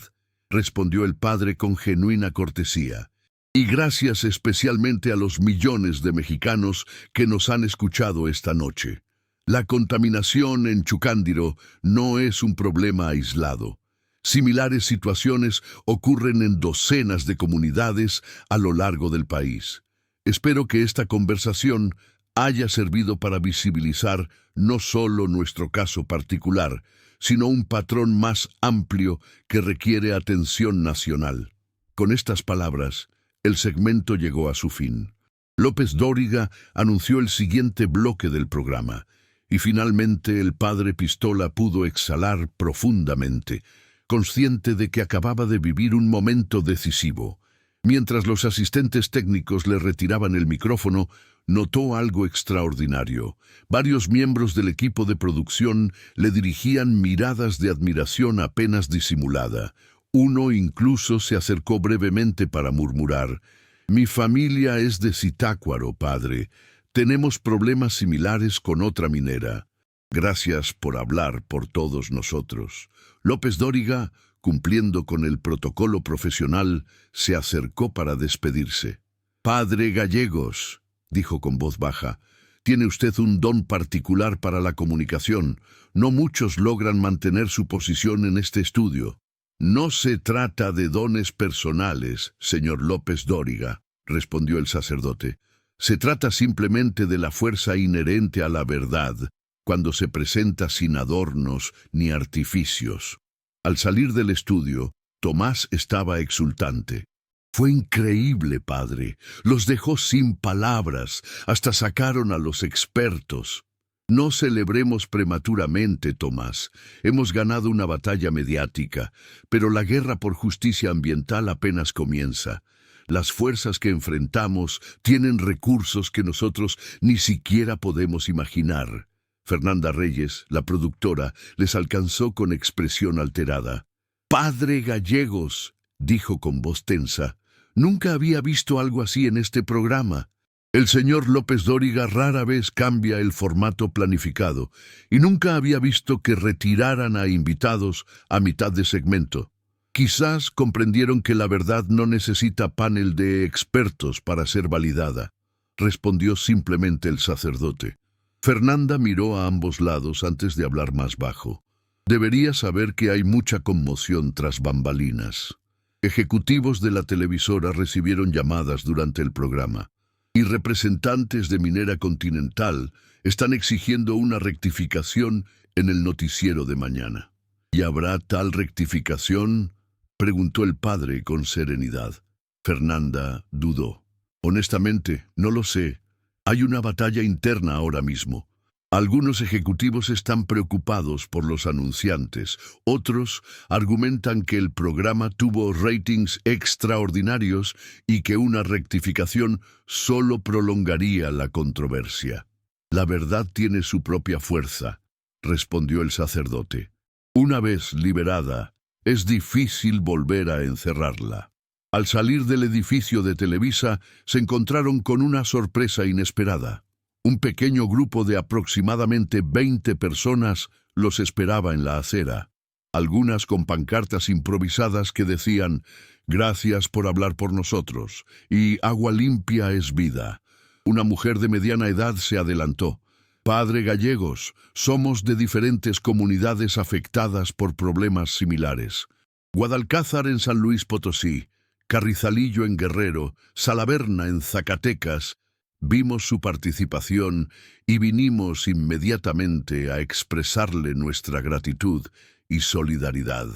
respondió el padre con genuina cortesía. «Y gracias especialmente a los millones de mexicanos que nos han escuchado esta noche. La contaminación en Chucándiro no es un problema aislado. Similares situaciones ocurren en docenas de comunidades a lo largo del país. Espero que esta conversación haya servido para visibilizar no solo nuestro caso particular, sino un patrón más amplio que requiere atención nacional». Con estas palabras, el segmento llegó a su fin. López Dóriga anunció el siguiente bloque del programa, y finalmente el padre Pistola pudo exhalar profundamente, consciente de que acababa de vivir un momento decisivo. Mientras los asistentes técnicos le retiraban el micrófono, notó algo extraordinario. Varios miembros del equipo de producción le dirigían miradas de admiración apenas disimulada. Uno incluso se acercó brevemente para murmurar: «Mi familia es de Zitácuaro, padre. Tenemos problemas similares con otra minera. Gracias por hablar por todos nosotros». López Dóriga, cumpliendo con el protocolo profesional, se acercó para despedirse. «Padre Gallegos», dijo con voz baja, «tiene usted un don particular para la comunicación. No muchos logran mantener su posición en este estudio». «No se trata de dones personales, señor López Dóriga», respondió el sacerdote. «Se trata simplemente de la fuerza inherente a la verdad, cuando se presenta sin adornos ni artificios». Al salir del estudio, Tomás estaba exultante. «Fue increíble, padre. Los dejó sin palabras. Hasta sacaron a los expertos». «No celebremos prematuramente, Tomás. Hemos ganado una batalla mediática, pero la guerra por justicia ambiental apenas comienza. Las fuerzas que enfrentamos tienen recursos que nosotros ni siquiera podemos imaginar. Fernanda Reyes, la productora, les alcanzó con expresión alterada. «Padre Gallegos», dijo con voz tensa, «nunca había visto algo así en este programa. El señor López Dóriga rara vez cambia el formato planificado y nunca había visto que retiraran a invitados a mitad de segmento. Quizás comprendieron que la verdad no necesita panel de expertos para ser validada», respondió simplemente el sacerdote. Fernanda miró a ambos lados antes de hablar más bajo. «Debería saber que hay mucha conmoción tras bambalinas. Ejecutivos de la televisora recibieron llamadas durante el programa y representantes de Minera Continental están exigiendo una rectificación en el noticiero de mañana». «¿Y habrá tal rectificación?», preguntó el padre con serenidad. Fernanda dudó. «Honestamente, no lo sé. Hay una batalla interna ahora mismo. Algunos ejecutivos están preocupados por los anunciantes. Otros argumentan que el programa tuvo ratings extraordinarios y que una rectificación solo prolongaría la controversia». «La verdad tiene su propia fuerza», respondió el sacerdote. «Una vez liberada, es difícil volver a encerrarla». Al salir del edificio de Televisa, se encontraron con una sorpresa inesperada. Un pequeño grupo de aproximadamente 20 personas los esperaba en la acera, algunas con pancartas improvisadas que decían «Gracias por hablar por nosotros» y «Agua limpia es vida». Una mujer de mediana edad se adelantó. «Padre Gallegos, somos de diferentes comunidades afectadas por problemas similares. Guadalcázar en San Luis Potosí, Carrizalillo en Guerrero, Salaverna en Zacatecas. Vimos su participación y vinimos inmediatamente a expresarle nuestra gratitud y solidaridad».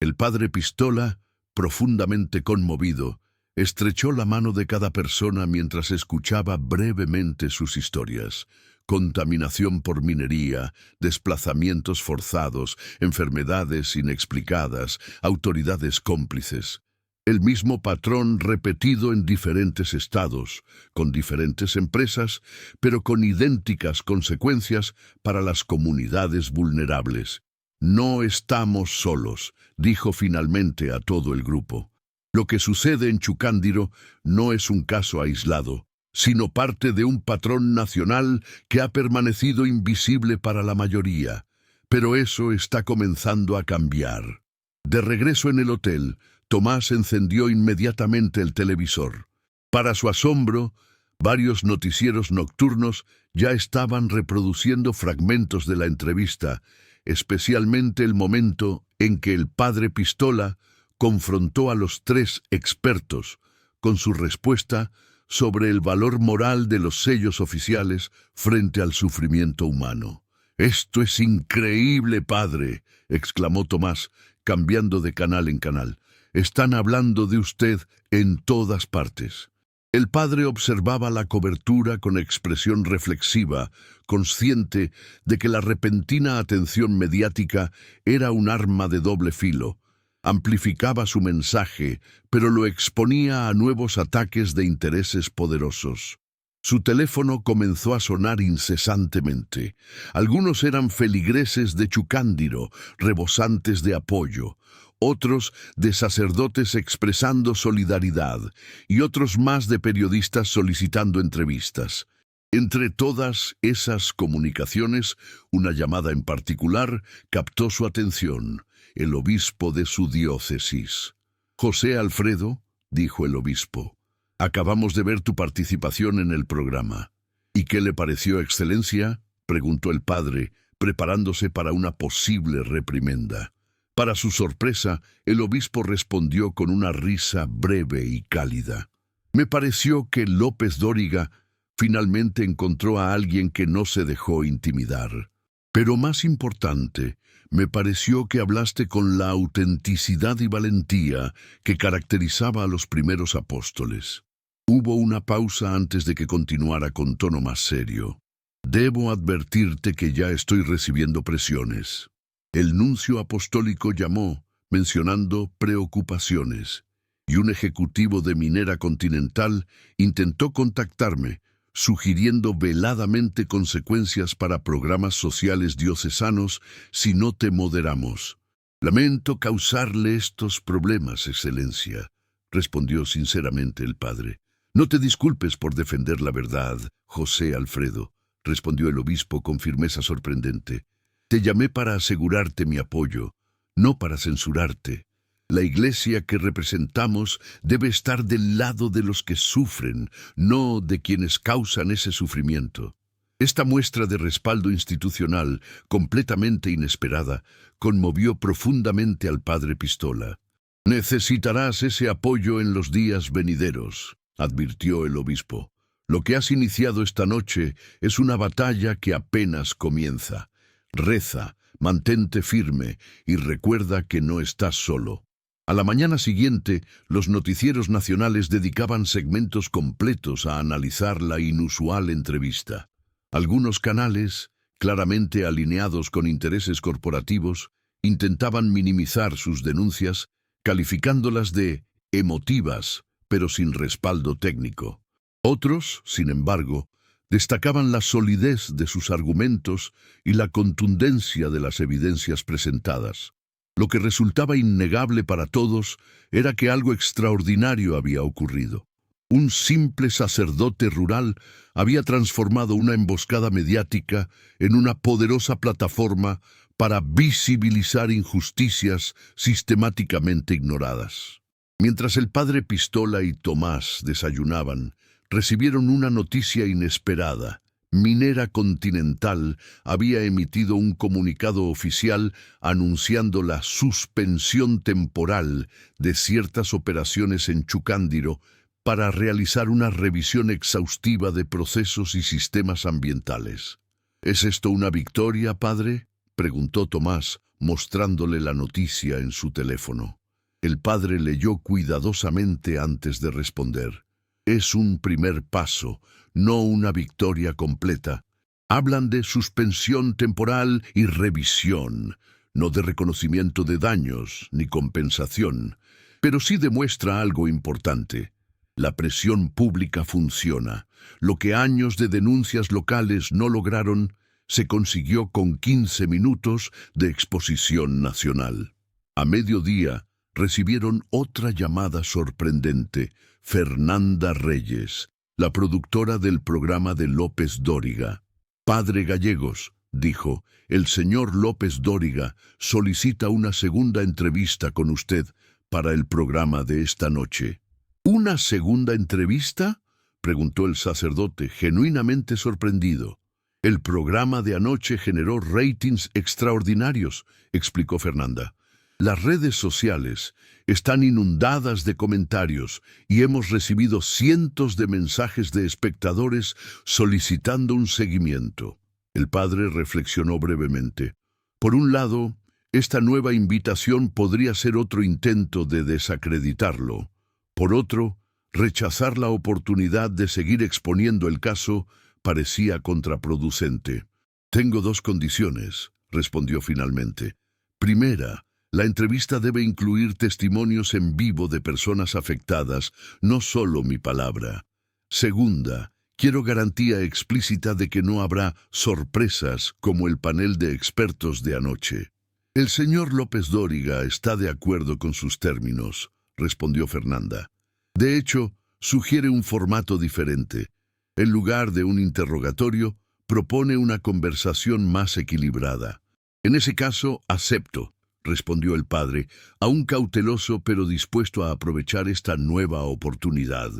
El padre Pistola, profundamente conmovido, estrechó la mano de cada persona mientras escuchaba brevemente sus historias. Contaminación por minería, desplazamientos forzados, enfermedades inexplicadas, autoridades cómplices. El mismo patrón repetido en diferentes estados, con diferentes empresas, pero con idénticas consecuencias para las comunidades vulnerables. «No estamos solos», dijo finalmente a todo el grupo. «Lo que sucede en Chucándiro no es un caso aislado, sino parte de un patrón nacional que ha permanecido invisible para la mayoría. Pero eso está comenzando a cambiar». De regreso en el hotel, Tomás encendió inmediatamente el televisor. Para su asombro, varios noticieros nocturnos ya estaban reproduciendo fragmentos de la entrevista, especialmente el momento en que el padre Pistola confrontó a los 3 expertos con su respuesta sobre el valor moral de los sellos oficiales frente al sufrimiento humano. «Esto es increíble, padre», exclamó Tomás, cambiando de canal en canal. «Están hablando de usted en todas partes». El padre observaba la cobertura con expresión reflexiva, consciente de que la repentina atención mediática era un arma de doble filo. Amplificaba su mensaje, pero lo exponía a nuevos ataques de intereses poderosos. Su teléfono comenzó a sonar incesantemente. Algunos eran feligreses de Chucándiro, rebosantes de apoyo, otros de sacerdotes expresando solidaridad y otros más de periodistas solicitando entrevistas. Entre todas esas comunicaciones, una llamada en particular captó su atención: el obispo de su diócesis. «José Alfredo», dijo el obispo, «acabamos de ver tu participación en el programa». «¿Y qué le pareció, excelencia?», preguntó el padre, preparándose para una posible reprimenda. Para su sorpresa, el obispo respondió con una risa breve y cálida. «Me pareció que López Dóriga finalmente encontró a alguien que no se dejó intimidar. Pero más importante, me pareció que hablaste con la autenticidad y valentía que caracterizaba a los primeros apóstoles». Hubo una pausa antes de que continuara con tono más serio. «Debo advertirte que ya estoy recibiendo presiones. El nuncio apostólico llamó, mencionando preocupaciones, y un ejecutivo de Minera Continental intentó contactarme, sugiriendo veladamente consecuencias para programas sociales diocesanos si no te moderamos. Lamento causarle estos problemas, Excelencia, respondió sinceramente el padre. No te disculpes por defender la verdad, José Alfredo, respondió el obispo con firmeza sorprendente. Te llamé para asegurarte mi apoyo, no para censurarte. La Iglesia que representamos debe estar del lado de los que sufren, no de quienes causan ese sufrimiento. Esta muestra de respaldo institucional, completamente inesperada, conmovió profundamente al padre Pistola. Necesitarás ese apoyo en los días venideros, advirtió el obispo. Lo que has iniciado esta noche es una batalla que apenas comienza. Reza, mantente firme y recuerda que no estás solo. A la mañana siguiente, los noticieros nacionales dedicaban segmentos completos a analizar la inusual entrevista. Algunos canales, claramente alineados con intereses corporativos, intentaban minimizar sus denuncias, calificándolas de emotivas, pero sin respaldo técnico. Otros, sin embargo, destacaban la solidez de sus argumentos y la contundencia de las evidencias presentadas. Lo que resultaba innegable para todos era que algo extraordinario había ocurrido. Un simple sacerdote rural había transformado una emboscada mediática en una poderosa plataforma para visibilizar injusticias sistemáticamente ignoradas. Mientras el padre Pistola y Tomás desayunaban, recibieron una noticia inesperada. Minera Continental había emitido un comunicado oficial anunciando la suspensión temporal de ciertas operaciones en Chucándiro para realizar una revisión exhaustiva de procesos y sistemas ambientales. ¿Es esto una victoria, padre?, preguntó Tomás, mostrándole la noticia en su teléfono. El padre leyó cuidadosamente antes de responder. Es un primer paso, no una victoria completa. Hablan de suspensión temporal y revisión, no de reconocimiento de daños ni compensación, pero sí demuestra algo importante. La presión pública funciona. Lo que años de denuncias locales no lograron, se consiguió con 15 minutos de exposición nacional. A mediodía, recibieron otra llamada sorprendente. Fernanda Reyes, la productora del programa de López Dóriga. Padre Gallegos, dijo, el señor López Dóriga solicita una segunda entrevista con usted para el programa de esta noche. ¿Una segunda entrevista?, preguntó el sacerdote, genuinamente sorprendido. El programa de anoche generó ratings extraordinarios, explicó Fernanda. Las redes sociales están inundadas de comentarios y hemos recibido cientos de mensajes de espectadores solicitando un seguimiento. El padre reflexionó brevemente. Por un lado, esta nueva invitación podría ser otro intento de desacreditarlo. Por otro, rechazar la oportunidad de seguir exponiendo el caso parecía contraproducente. Tengo dos condiciones, respondió finalmente. Primera, la entrevista debe incluir testimonios en vivo de personas afectadas, no solo mi palabra. Segunda, quiero garantía explícita de que no habrá sorpresas como el panel de expertos de anoche. El señor López Dóriga está de acuerdo con sus términos, respondió Fernanda. De hecho, sugiere un formato diferente. En lugar de un interrogatorio, propone una conversación más equilibrada. En ese caso, acepto, respondió el padre, aún cauteloso pero dispuesto a aprovechar esta nueva oportunidad.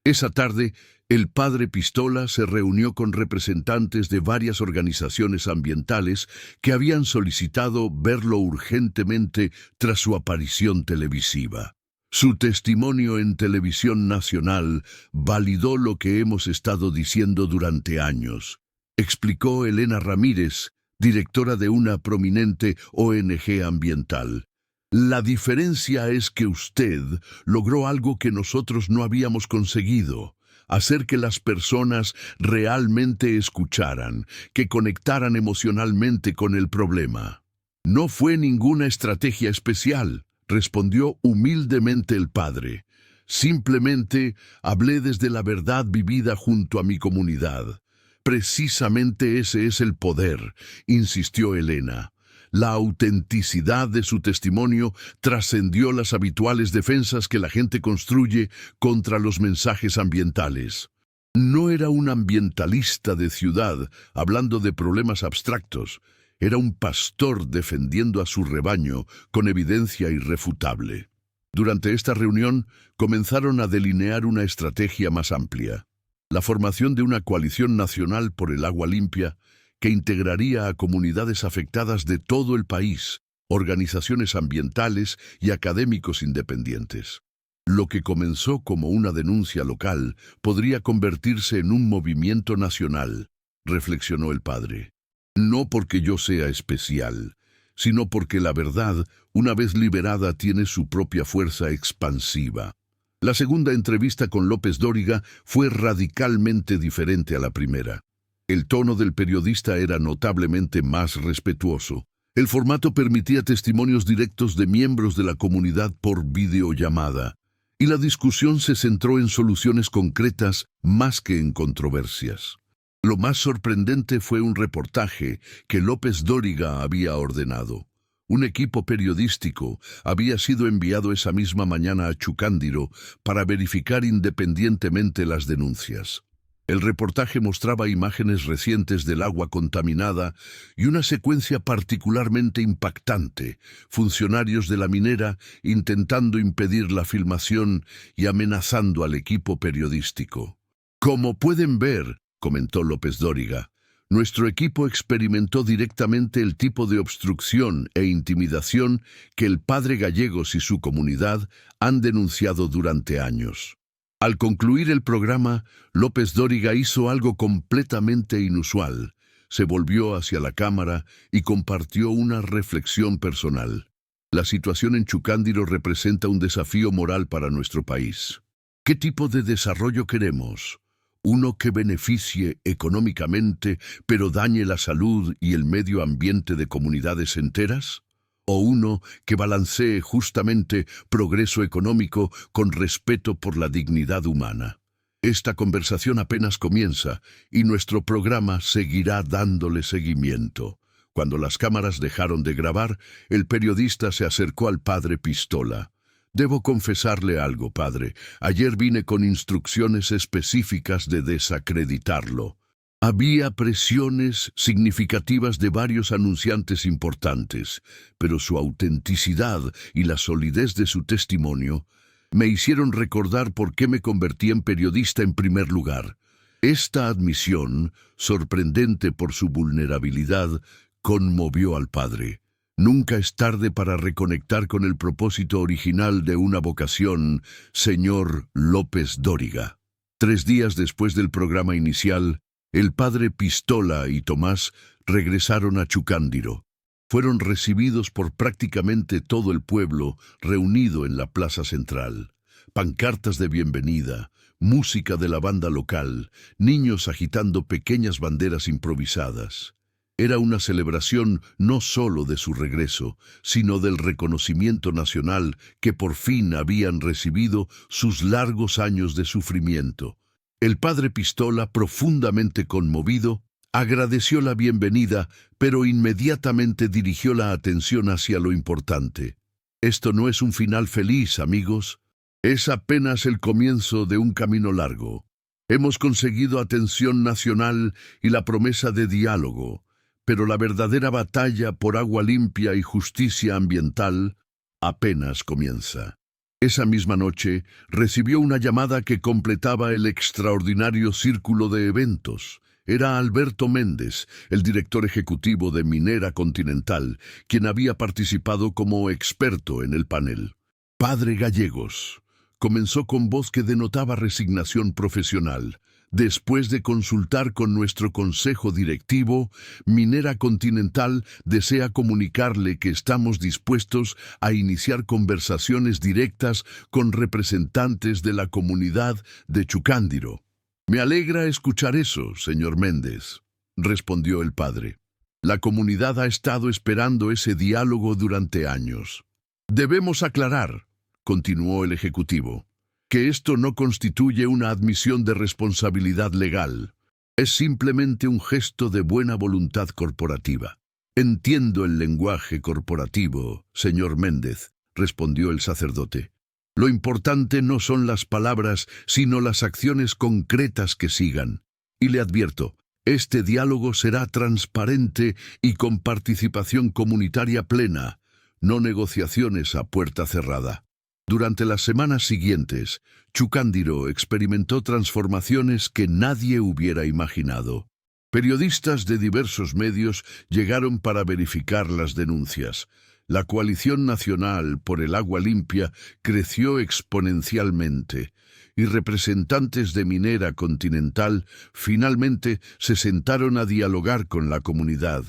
Esa tarde, el padre Pistola se reunió con representantes de varias organizaciones ambientales que habían solicitado verlo urgentemente tras su aparición televisiva. Su testimonio en televisión nacional validó lo que hemos estado diciendo durante años, explicó Elena Ramírez, directora de una prominente ONG ambiental. La diferencia es que usted logró algo que nosotros no habíamos conseguido, hacer que las personas realmente escucharan, que conectaran emocionalmente con el problema. No fue ninguna estrategia especial, respondió humildemente el padre. Simplemente hablé desde la verdad vivida junto a mi comunidad. Precisamente ese es el poder, insistió Elena. La autenticidad de su testimonio trascendió las habituales defensas que la gente construye contra los mensajes ambientales. No era un ambientalista de ciudad hablando de problemas abstractos. Era un pastor defendiendo a su rebaño con evidencia irrefutable. Durante esta reunión comenzaron a delinear una estrategia más amplia. La formación de una coalición nacional por el agua limpia que integraría a comunidades afectadas de todo el país, organizaciones ambientales y académicos independientes. Lo que comenzó como una denuncia local podría convertirse en un movimiento nacional, reflexionó el padre. No porque yo sea especial, sino porque la verdad, una vez liberada, tiene su propia fuerza expansiva. La segunda entrevista con López Dóriga fue radicalmente diferente a la primera. El tono del periodista era notablemente más respetuoso. El formato permitía testimonios directos de miembros de la comunidad por videollamada, y la discusión se centró en soluciones concretas más que en controversias. Lo más sorprendente fue un reportaje que López Dóriga había ordenado. Un equipo periodístico había sido enviado esa misma mañana a Chucándiro para verificar independientemente las denuncias. El reportaje mostraba imágenes recientes del agua contaminada y una secuencia particularmente impactante: funcionarios de la minera intentando impedir la filmación y amenazando al equipo periodístico. Como pueden ver, comentó López Dóriga, nuestro equipo experimentó directamente el tipo de obstrucción e intimidación que el padre Gallegos y su comunidad han denunciado durante años. Al concluir el programa, López Dóriga hizo algo completamente inusual. Se volvió hacia la cámara y compartió una reflexión personal. La situación en Chucándiro representa un desafío moral para nuestro país. ¿Qué tipo de desarrollo queremos? ¿Uno que beneficie económicamente, pero dañe la salud y el medio ambiente de comunidades enteras? ¿O uno que balancee justamente progreso económico con respeto por la dignidad humana? Esta conversación apenas comienza y nuestro programa seguirá dándole seguimiento. Cuando las cámaras dejaron de grabar, el periodista se acercó al padre Pistola. Debo confesarle algo, padre. Ayer vine con instrucciones específicas de desacreditarlo. Había presiones significativas de varios anunciantes importantes, pero su autenticidad y la solidez de su testimonio me hicieron recordar por qué me convertí en periodista en primer lugar. Esta admisión, sorprendente por su vulnerabilidad, conmovió al padre. Nunca es tarde para reconectar con el propósito original de una vocación, señor López Dóriga. 3 días después del programa inicial, el padre Pistola y Tomás regresaron a Chucándiro. Fueron recibidos por prácticamente todo el pueblo reunido en la plaza central. Pancartas de bienvenida, música de la banda local, niños agitando pequeñas banderas improvisadas. Era una celebración no solo de su regreso, sino del reconocimiento nacional que por fin habían recibido sus largos años de sufrimiento. El padre Pistola, profundamente conmovido, agradeció la bienvenida, pero inmediatamente dirigió la atención hacia lo importante. Esto no es un final feliz, amigos. Es apenas el comienzo de un camino largo. Hemos conseguido atención nacional y la promesa de diálogo, pero la verdadera batalla por agua limpia y justicia ambiental apenas comienza. Esa misma noche recibió una llamada que completaba el extraordinario círculo de eventos. Era Alberto Méndez, el director ejecutivo de Minera Continental, quien había participado como experto en el panel. Padre Gallegos, comenzó con voz que denotaba resignación profesional. Después de consultar con nuestro consejo directivo, Minera Continental desea comunicarle que estamos dispuestos a iniciar conversaciones directas con representantes de la comunidad de Chucándiro. Me alegra escuchar eso, señor Méndez, respondió el padre. La comunidad ha estado esperando ese diálogo durante años. Debemos aclarar, continuó el ejecutivo, que esto no constituye una admisión de responsabilidad legal. Es simplemente un gesto de buena voluntad corporativa. Entiendo el lenguaje corporativo, señor Méndez, respondió el sacerdote. Lo importante no son las palabras, sino las acciones concretas que sigan. Y le advierto, este diálogo será transparente y con participación comunitaria plena, no negociaciones a puerta cerrada. Durante las semanas siguientes, Chucándiro experimentó transformaciones que nadie hubiera imaginado. Periodistas de diversos medios llegaron para verificar las denuncias. La Coalición Nacional por el Agua Limpia creció exponencialmente, y representantes de Minera Continental finalmente se sentaron a dialogar con la comunidad.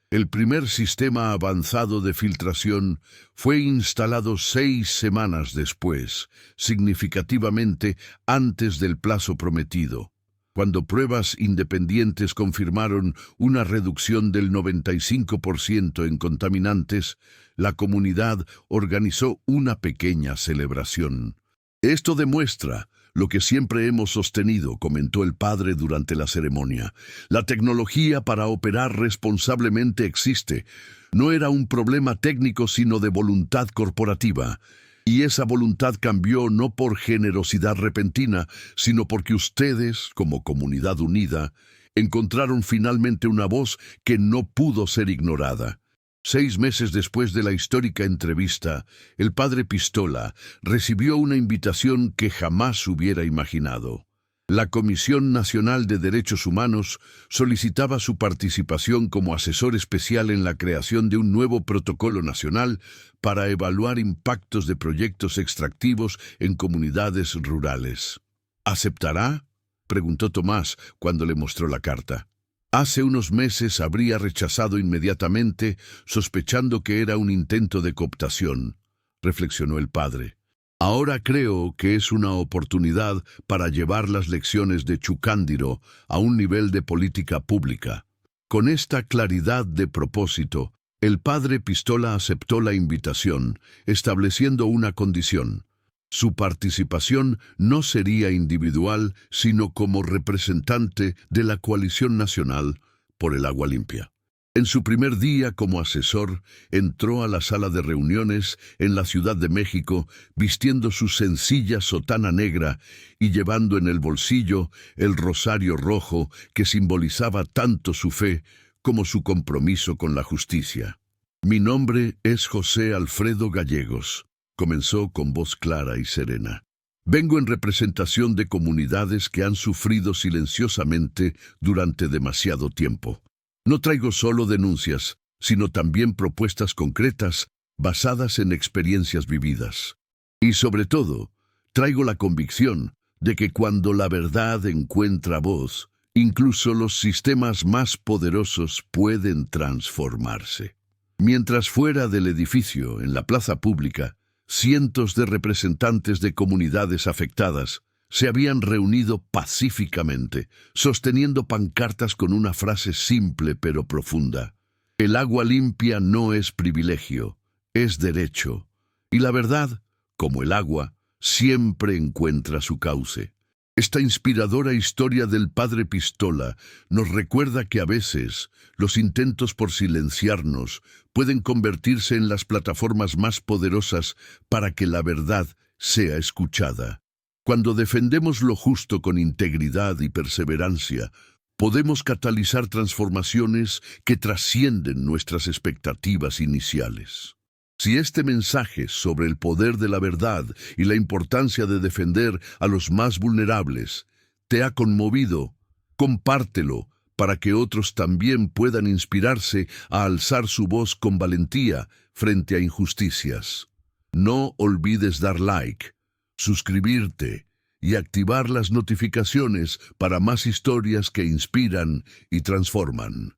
El primer sistema avanzado de filtración fue instalado 6 semanas después, significativamente antes del plazo prometido. Cuando pruebas independientes confirmaron una reducción del 95% en contaminantes, la comunidad organizó una pequeña celebración. Esto demuestra lo que siempre hemos sostenido, comentó el padre durante la ceremonia. La tecnología para operar responsablemente existe. No era un problema técnico, sino de voluntad corporativa. Y esa voluntad cambió no por generosidad repentina, sino porque ustedes, como comunidad unida, encontraron finalmente una voz que no pudo ser ignorada. 6 meses después de la histórica entrevista, el padre Pistola recibió una invitación que jamás hubiera imaginado. La Comisión Nacional de Derechos Humanos solicitaba su participación como asesor especial en la creación de un nuevo protocolo nacional para evaluar impactos de proyectos extractivos en comunidades rurales. ¿Aceptará?, preguntó Tomás cuando le mostró la carta. Hace unos meses habría rechazado inmediatamente, sospechando que era un intento de cooptación, reflexionó el padre. Ahora creo que es una oportunidad para llevar las lecciones de Chucándiro a un nivel de política pública. Con esta claridad de propósito, el padre Pistola aceptó la invitación, estableciendo una condición. Su participación no sería individual, sino como representante de la Coalición Nacional por el Agua Limpia. En su primer día como asesor, entró a la sala de reuniones en la Ciudad de México vistiendo su sencilla sotana negra y llevando en el bolsillo el rosario rojo que simbolizaba tanto su fe como su compromiso con la justicia. Mi nombre es José Alfredo Gallegos, comenzó con voz clara y serena. Vengo en representación de comunidades que han sufrido silenciosamente durante demasiado tiempo. No traigo solo denuncias, sino también propuestas concretas basadas en experiencias vividas. Y sobre todo, traigo la convicción de que cuando la verdad encuentra voz, incluso los sistemas más poderosos pueden transformarse. Mientras fuera del edificio, en la plaza pública, cientos de representantes de comunidades afectadas se habían reunido pacíficamente, sosteniendo pancartas con una frase simple pero profunda. El agua limpia no es privilegio, es derecho. Y la verdad, como el agua, siempre encuentra su cauce. Esta inspiradora historia del padre Pistola nos recuerda que a veces los intentos por silenciarnos pueden convertirse en las plataformas más poderosas para que la verdad sea escuchada. Cuando defendemos lo justo con integridad y perseverancia, podemos catalizar transformaciones que trascienden nuestras expectativas iniciales. Si este mensaje sobre el poder de la verdad y la importancia de defender a los más vulnerables te ha conmovido, compártelo para que otros también puedan inspirarse a alzar su voz con valentía frente a injusticias. No olvides dar like, suscribirte y activar las notificaciones para más historias que inspiran y transforman.